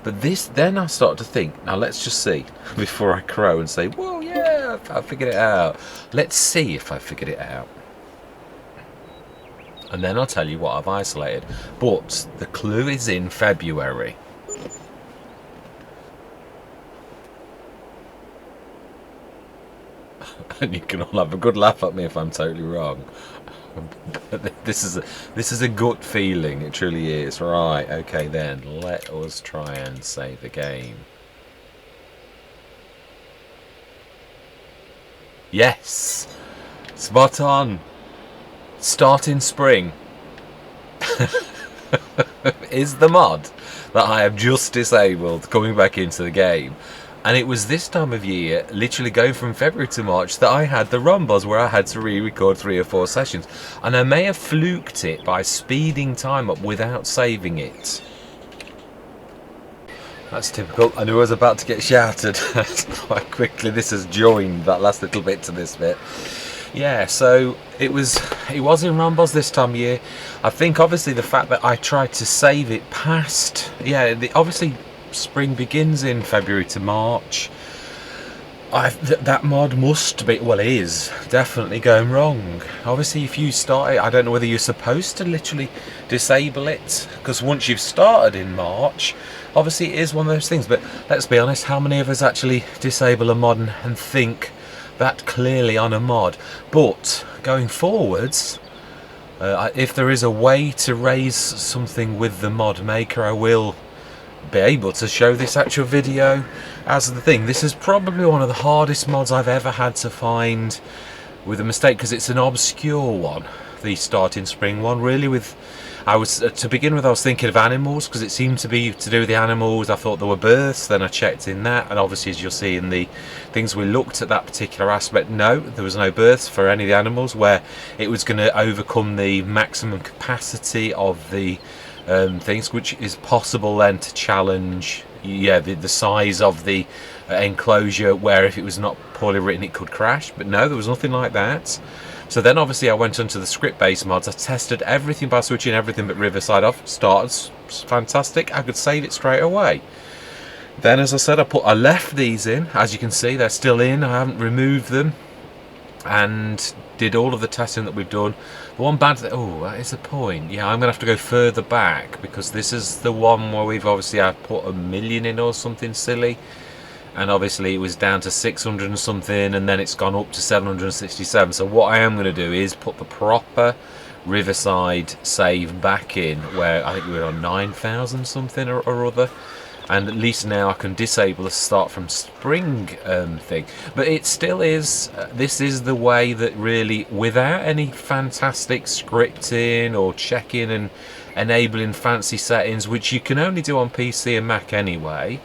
But then I started to think, now let's just see before I crow and say, well, yeah, I figured it out. Let's see if I figured it out. And then I'll tell you what I've isolated. But the clue is in February. And you can all have a good laugh at me if I'm totally wrong. But this is a gut feeling, it truly is. Right, okay then, let us try and save the game. Yes! Spot on! Start in spring is the mod that I have just disabled coming back into the game, and it was this time of year, literally going from February to March, that I had the Rhombos where I had to re-record 3 or 4 sessions, and I may have fluked it by speeding time up without saving it. That's typical. I knew I was about to get shouted quite quickly. This has joined that last little bit to this bit. Yeah, so it was in Rhombos this time of year. I think obviously the fact that I tried to save it past, obviously spring begins in February to March, that mod must be, well, it is definitely going wrong. Obviously, if you start it, I don't know whether you're supposed to literally disable it, because once you've started in March, obviously it is one of those things. But let's be honest, how many of us actually disable a mod and think that clearly on a mod? But going forwards, if there is a way to raise something with the mod maker, I will be able to show this actual video as the thing. This is probably one of the hardest mods I've ever had to find with a mistake, because it's an obscure one, the starting spring one. Really, with to begin with, I was thinking of animals, because it seemed to be to do with the animals. I thought there were births, then I checked in that, and obviously, as you'll see in the things we looked at that particular aspect, no, there was no births for any of the animals, where it was going to overcome the maximum capacity of the things, which is possible then to challenge, yeah, the size of the enclosure, where if it was not poorly written it could crash. But no, there was nothing like that. So then obviously I went onto the script based mods. I tested everything by switching everything but Riverside off. Started fantastic, I could save it straight away. Then, as I said, I left these in. As you can see, they're still in, I haven't removed them, and did all of the testing that we've done. The one bad thing, oh, that is the point. Yeah, I'm gonna have to go further back, because this is the one where we've obviously put 1 million in or something silly, and obviously it was down to 600 and something, and then it's gone up to 767. So what I am going to do is put the proper Riverside save back in, where I think we were on 9,000 something or other, and at least now I can disable the start from spring thing. But it still is, this is the way that really, without any fantastic scripting or checking and enabling fancy settings, which you can only do on PC and Mac anyway,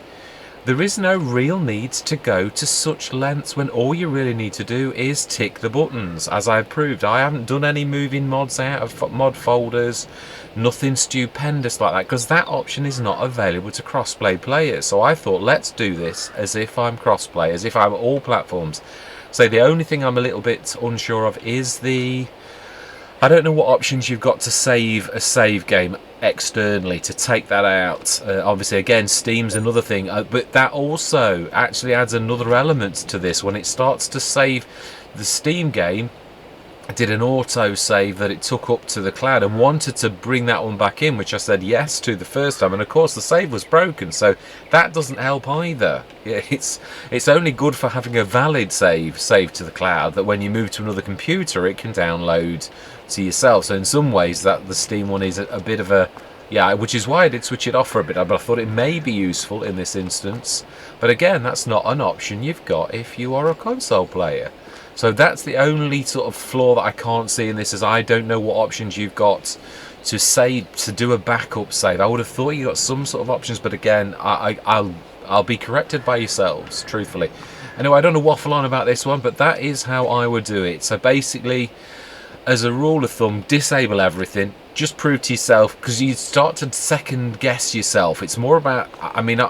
there is no real need to go to such lengths, when all you really need to do is tick the buttons. As I proved, I haven't done any moving mods out of mod folders, nothing stupendous like that, because that option is not available to crossplay players. So I thought, let's do this as if I'm crossplay, as if I'm all platforms. So the only thing I'm a little bit unsure of is I don't know what options you've got to save a save game externally to take that out. Obviously, again, Steam's another thing, but that also actually adds another element to this. When it starts to save the Steam game, I did an auto save that it took up to the cloud, and wanted to bring that one back in, which I said yes to the first time, and of course the save was broken, so that doesn't help either. Yeah, it's only good for having a valid save saved to the cloud, that when you move to another computer it can download to yourself. So in some ways that the Steam one is a bit of a, yeah, which is why I did switch it off for a bit, but I thought it may be useful in this instance. But again, that's not an option you've got if you are a console player. So that's the only sort of flaw that I can't see in this, is I don't know what options you've got to save, to do a backup save. I would have thought you got some sort of options, but again, I'll be corrected by yourselves, truthfully. Anyway, I don't know waffle on about this one, but that is how I would do it. So basically, as a rule of thumb, disable everything. Just prove to yourself, because you start to second guess yourself. It's more about, I mean,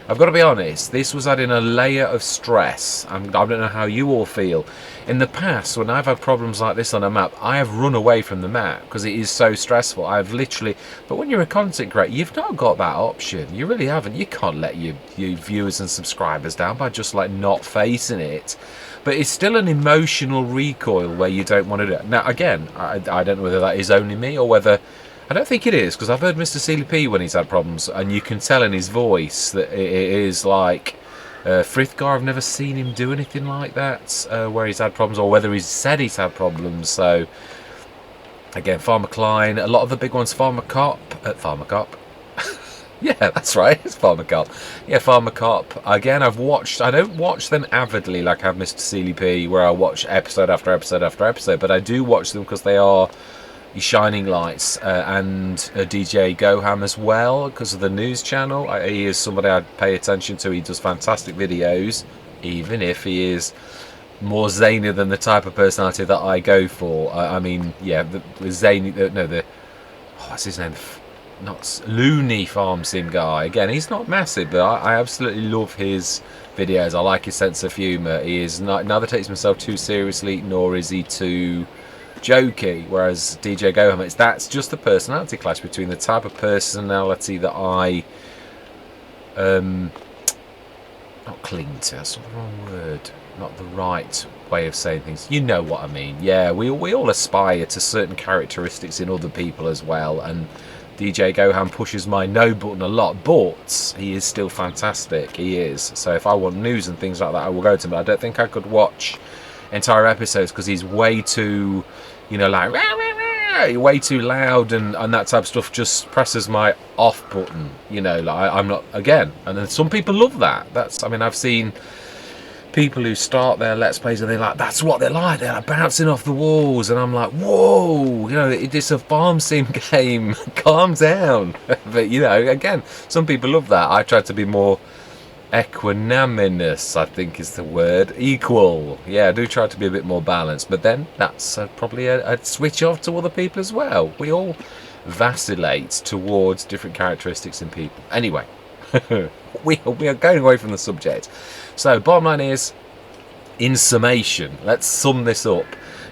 I've got to be honest, this was adding a layer of stress. I don't know how you all feel. In the past, when I've had problems like this on a map, I have run away from the map because it is so stressful. I've literally, but when you're a content creator, you've not got that option. You really haven't. You can't let your viewers and subscribers down by just like not facing it. But it's still an emotional recoil where you don't want to do it. Now, again, I don't know whether that is only me, or whether, I don't think it is, because I've heard Mr. CLP when he's had problems, and you can tell in his voice that it is like Frithgar. I've never seen him do anything like that, where he's had problems, or whether he's said he's had problems. So again, Farmer Klein, a lot of the big ones, Farmer Cop. Yeah, that's right, it's Farmer Cop. Yeah, Farmer Cop. Again, I've watched, I don't watch them avidly like I have Mr. CLP, where I watch episode after episode after episode, but I do watch them because they are shining lights, and DJ Goham as well, because of the news channel. He is somebody I'd pay attention to. He does fantastic videos, even if he is more zany than the type of personality that I go for. I mean, yeah, the zany, what's his name? Not Looney Farm Sim guy. Again, he's not massive, but I absolutely love his videos. I like his sense of humour. He is neither takes himself too seriously, nor is he too jokey, whereas DJ Goham, that's just the personality clash between the type of personality that I not cling to, that's not the wrong word, not the right way of saying things, you know what I mean. Yeah, we all aspire to certain characteristics in other people as well, and DJ Gohan pushes my no button a lot, but he is still fantastic, he is. So if I want news and things like that, I will go to him, but I don't think I could watch entire episodes because he's way too, you know, like way too loud, and that type of stuff just presses my off button, you know. Like I'm not, again, and then some people love that. That's, I mean, I've seen people who start their Let's Plays and they're like, that's what they're like bouncing off the walls, and I'm like, whoa, you know, it's a farm sim game, calm down. But you know, again, some people love that. I try to be more equanimous, I think is the word, equal. Yeah, I do try to be a bit more balanced, but then that's probably a switch off to other people as well. We all vacillate towards different characteristics in people. Anyway, we are going away from the subject. So bottom line is, in summation, let's sum this up.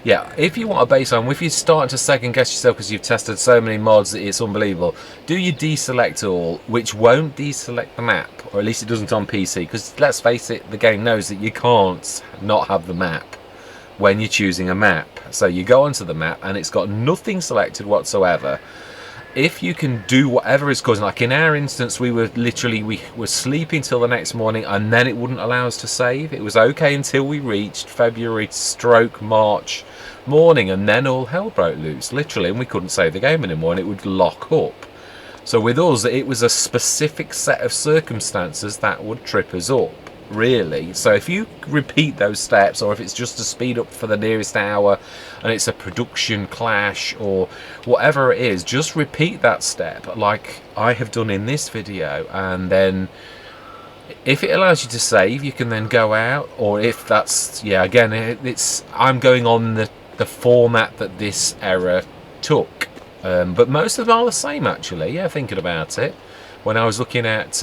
Yeah, if you want a baseline, if you're starting to second guess yourself because you've tested so many mods that it's unbelievable, do you deselect all, which won't deselect the map, or at least it doesn't on PC, because let's face it, the game knows that you can't not have the map when you're choosing a map. So you go onto the map and it's got nothing selected whatsoever. If you can do whatever is causing, like in our instance, we were sleeping till the next morning, and then it wouldn't allow us to save. It was okay until we reached February/March morning, and then all hell broke loose, literally, and we couldn't save the game anymore, and it would lock up. So with us, it was a specific set of circumstances that would trip us up, really. So if you repeat those steps, or if it's just to speed up for the nearest hour and it's a production clash or whatever it is, just repeat that step like I have done in this video, and then if it allows you to save, you can then go out. Or if that's, yeah, again, I'm going on the format that this error took, but most of them are the same actually. Yeah, thinking about it, when I was looking at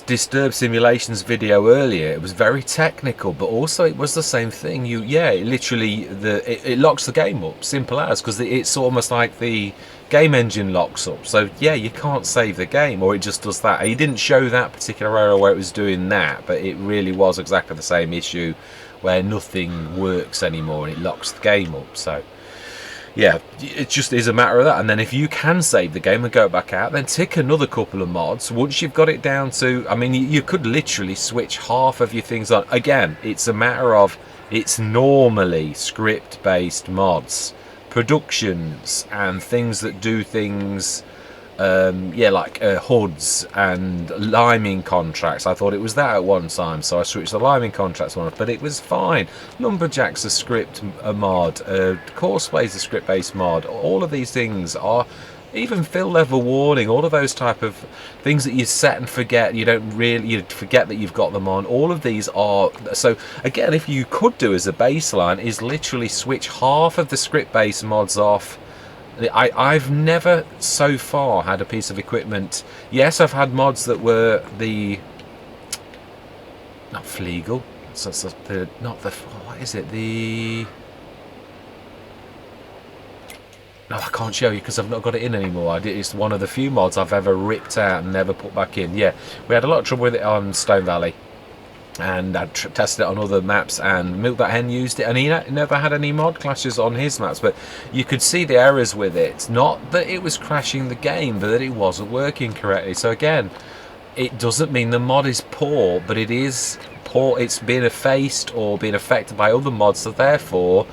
Disturbed Simulations video earlier, it was very technical, but also it was the same thing. It literally, it locks the game up, simple as, because it's almost like the game engine locks up. So yeah, you can't save the game, or it just does that. He didn't show that particular error where it was doing that, but it really was exactly the same issue where nothing works anymore and it locks the game up. So yeah, it just is a matter of that. And then if you can save the game and go back out, then tick another couple of mods. Once you've got it down to, I mean, you could literally switch half of your things on. Again, it's a matter of, it's normally script-based mods, productions, and things that do things, like hoods and liming contracts. I thought it was that at one time, so I switched the liming contracts on, but it was fine. Lumberjack's a script mod, Courseplay a script based mod. All of these things are, even fill level warning, all of those type of things that you set and forget, you forget that you've got them on. All of these are, so again, if you could do as a baseline, is literally switch half of the script based mods off. I've never so far had a piece of equipment. Yes, I've had mods that were not Fleagle. What is it? No, I can't show you because I've not got it in anymore. It's one of the few mods I've ever ripped out and never put back in. Yeah, we had a lot of trouble with it on Stone Valley, and I tested it on other maps, and Milk That Hen used it, and he never had any mod clashes on his maps, but you could see the errors with it. Not that it was crashing the game, but that it wasn't working correctly. So again, it doesn't mean the mod is poor, but it is poor. It's been effaced or been affected by other mods, so therefore,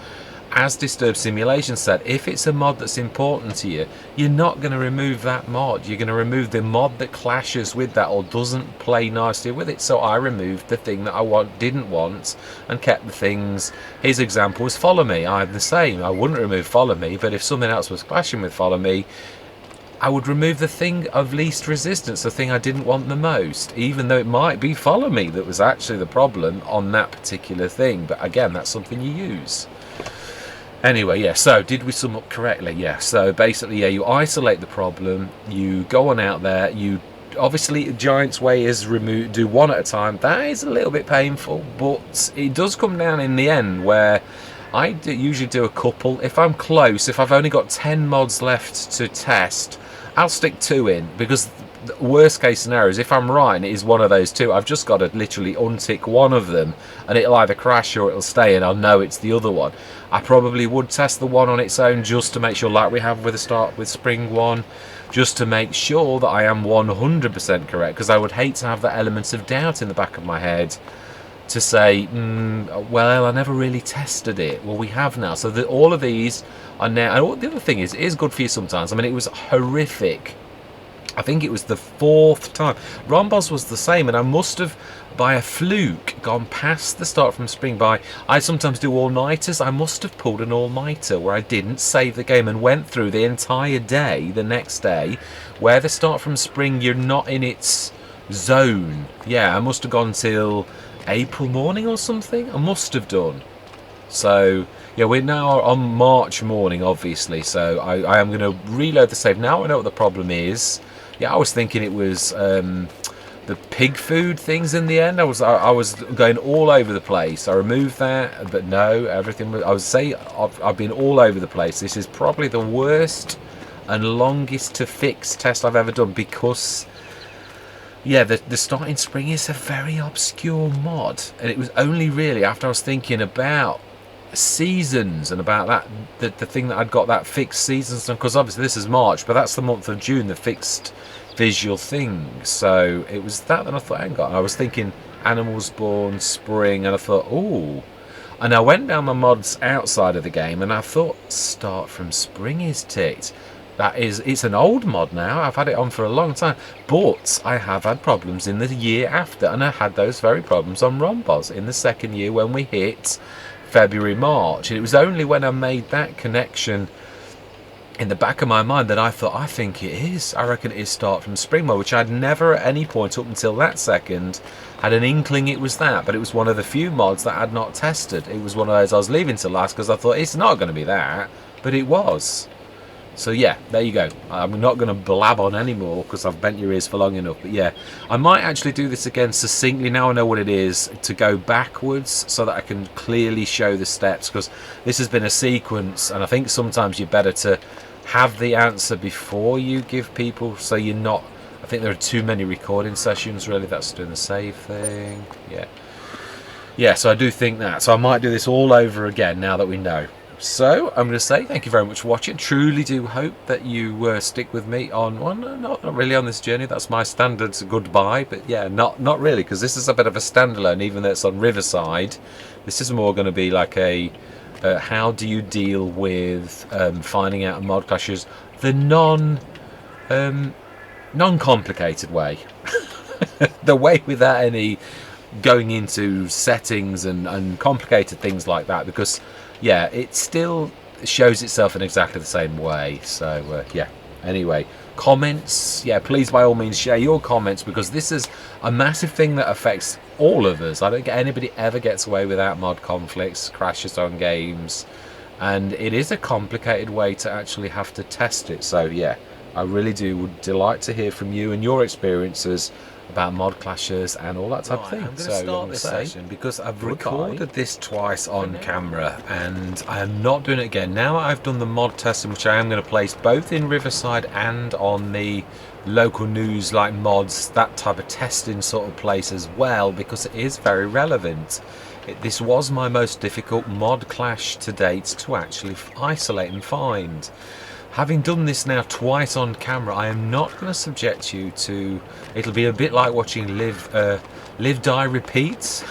as Disturbed Simulation said, if it's a mod that's important to you, you're not going to remove that mod. You're going to remove the mod that clashes with that or doesn't play nicely with it. So I removed the thing that I didn't want and kept the things. His example was Follow Me. I'm the same. I wouldn't remove Follow Me, but if something else was clashing with Follow Me, I would remove the thing of least resistance, the thing I didn't want the most, even though it might be Follow Me that was actually the problem on that particular thing. But again, that's something you use. Anyway, yeah, so did we sum up correctly? Yeah, so basically, yeah, you isolate the problem, you go on out there, you obviously, Giant's Way is do one at a time. That is a little bit painful, but it does come down in the end where I usually do a couple. If I'm close, if I've only got 10 mods left to test, I'll stick 2 in, because the worst case scenario is if I'm right and it is one of those two, I've just got to literally untick one of them and it'll either crash or it'll stay and I'll know it's the other one. I probably would test the one on its own just to make sure, like we have with the start with spring one, just to make sure that I am 100% correct, because I would hate to have that element of doubt in the back of my head to say, well, I never really tested it. Well, we have now. So that all of these are now, and the other thing is, it is good for you sometimes. I mean, it was horrific. I think it was the 4th time. Rombos was the same, and I must have, by a fluke, gone past the start from spring by, I sometimes do all-nighters. I must have pulled an all-nighter where I didn't save the game and went through the entire day, the next day, where the start from spring, you're not in its zone. Yeah, I must have gone till April morning or something. I must have done. So yeah, we're now on March morning, obviously, so I am going to reload the save. Now I know what the problem is. Yeah, I was thinking it was the pig food things in the end. I was going all over the place. I removed that, but no, everything was, I would say I've been all over the place. This is probably the worst and longest to fix test I've ever done, because yeah, the starting spring is a very obscure mod, and it was only really after I was thinking about seasons and about that the thing that I'd got that fixed seasons, because obviously this is March, but that's the month of June, the fixed visual things. So it was that, and I thought, hang on, I was thinking animals born spring, and I thought, oh, and I went down my mods outside of the game and I thought start from spring is ticked. It's an old mod now. I've had it on for a long time, but I have had problems in the year after, and I had those very problems on Rombos in the second year when we hit February, March. And it was only when I made that connection in the back of my mind that I thought, I think it is. I reckon it is start from spring mode, which I'd never at any point up until that second had an inkling it was that. But it was one of the few mods that I'd not tested. It was one of those I was leaving to last because I thought it's not going to be that, but it was. So yeah, there you go. I'm not going to blab on anymore because I've bent your ears for long enough. But yeah, I might actually do this again succinctly. Now I know what it is, to go backwards so that I can clearly show the steps, because this has been a sequence, and I think sometimes you're better to have the answer before you give people, so you're not, I think there are too many recording sessions really. That's doing the save thing. Yeah, so I do think that. So I might do this all over again now that we know. So I'm going to say thank you very much for watching. Truly do hope that you stick with me on, well, not really on this journey. That's my standard goodbye, but yeah, not really, because this is a bit of a standalone. Even though it's on Riverside, this is more going to be like a how do you deal with finding out mod clashes the non-complicated way, the way without any going into settings and complicated things like that, because yeah, it still shows itself in exactly the same way. So yeah, anyway, comments, yeah, please by all means share your comments, because this is a massive thing that affects all of us. I don't think anybody ever gets away without mod conflicts, crashes on games, and it is a complicated way to actually have to test it. So yeah, I really would delight to hear from you and your experiences about mod clashes and all that type of thing. I'm going to start this session because I've recorded this twice on camera, and I am not doing it again. Now I've done the mod testing, which I am going to place both in Riverside and on the local news like mods, that type of testing sort of place as well, because it is very relevant. This was my most difficult mod clash to date to actually isolate and find. Having done this now twice on camera, I am not going to subject you to, it'll be a bit like watching Live, Die, Repeat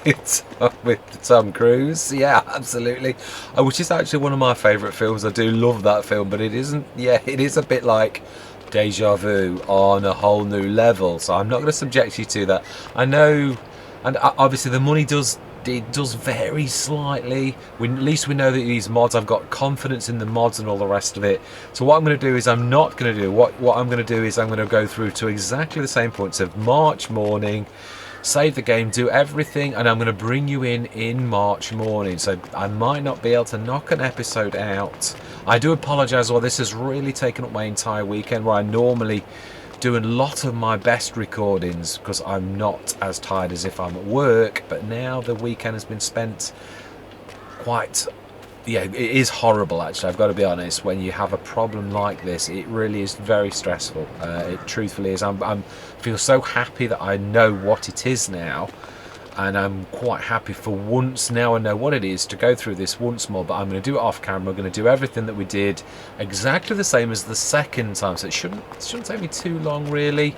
with Tom Cruise. Yeah, absolutely. Which is actually one of my favourite films. I do love that film, but it isn't, yeah, it is a bit like Deja Vu on a whole new level. So I'm not going to subject you to that. I know, and obviously the money does vary slightly. At least we know that these mods, I've got confidence in the mods and all the rest of it. So what I'm going to do is I'm not going to do, what I'm going to do is I'm going to go through to exactly the same points of March morning, save the game, do everything, and I'm going to bring you in March morning. So I might not be able to knock an episode out. I do apologise, this has really taken up my entire weekend, where I normally do a lot of my best recordings because I'm not as tired as if I'm at work. But now the weekend has been spent quite yeah, it is horrible actually. I've got to be honest. When you have a problem like this, it really is very stressful. It truthfully is. I'm feel so happy that I know what it is now, and I'm quite happy for once now I know what it is to go through this once more. But I'm going to do it off camera. We're going to do everything that we did exactly the same as the second time, so it shouldn't take me too long really.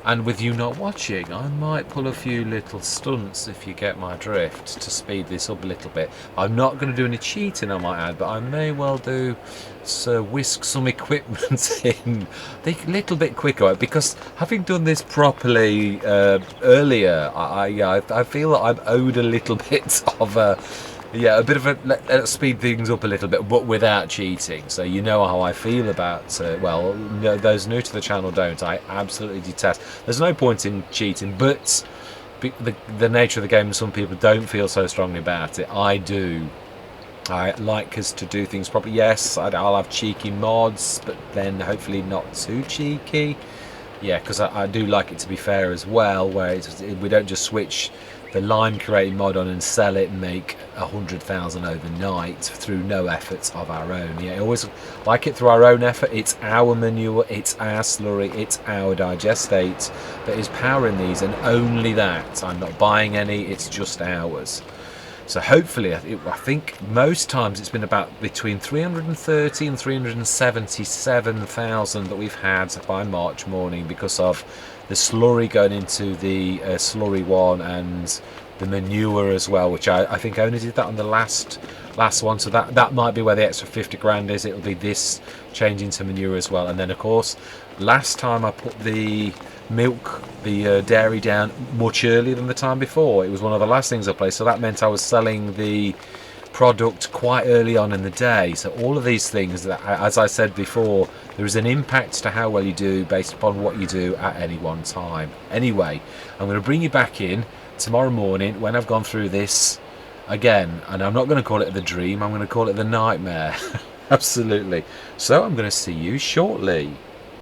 And with you not watching, I might pull a few little stunts, if you get my drift, to speed this up a little bit. I'm not going to do any cheating, I might add, but I may well do whisk some equipment in a little bit quicker, because having done this properly earlier, I feel that I'm owed a little bit of a bit of a speed things up a little bit, but without cheating. So you know how I feel about well, no, those new to the channel don't. I absolutely detest. There's no point in cheating, but the nature of the game, some people don't feel so strongly about it. I do. I like us to do things properly. Yes, I'll have cheeky mods, but then hopefully not too cheeky. Yeah, because I do like it to be fair as well, where we don't just switch the lime creating mod on and sell it and make 100,000 overnight through no efforts of our own. Yeah, I always like it through our own effort. It's our manure, it's our slurry, it's our digestate that is powering these, and only that. I'm not buying any, it's just ours. So hopefully, I think most times it's been about between 330 and 377,000 that we've had by March morning, because of the slurry going into the slurry one and the manure as well, which I think I only did that on the last one. So that might be where the extra 50 grand is. It'll be this changing to manure as well. And then of course, last time I put the milk, the dairy down much earlier than the time before. It was one of the last things I placed, so that meant I was selling the product quite early on in the day. So all of these things, that, as I said before, there is an impact to how well you do based upon what you do at any one time. Anyway, I'm going to bring you back in tomorrow morning when I've gone through this again, and I'm not going to call it the dream, I'm going to call it the nightmare. Absolutely. So I'm going to see you shortly.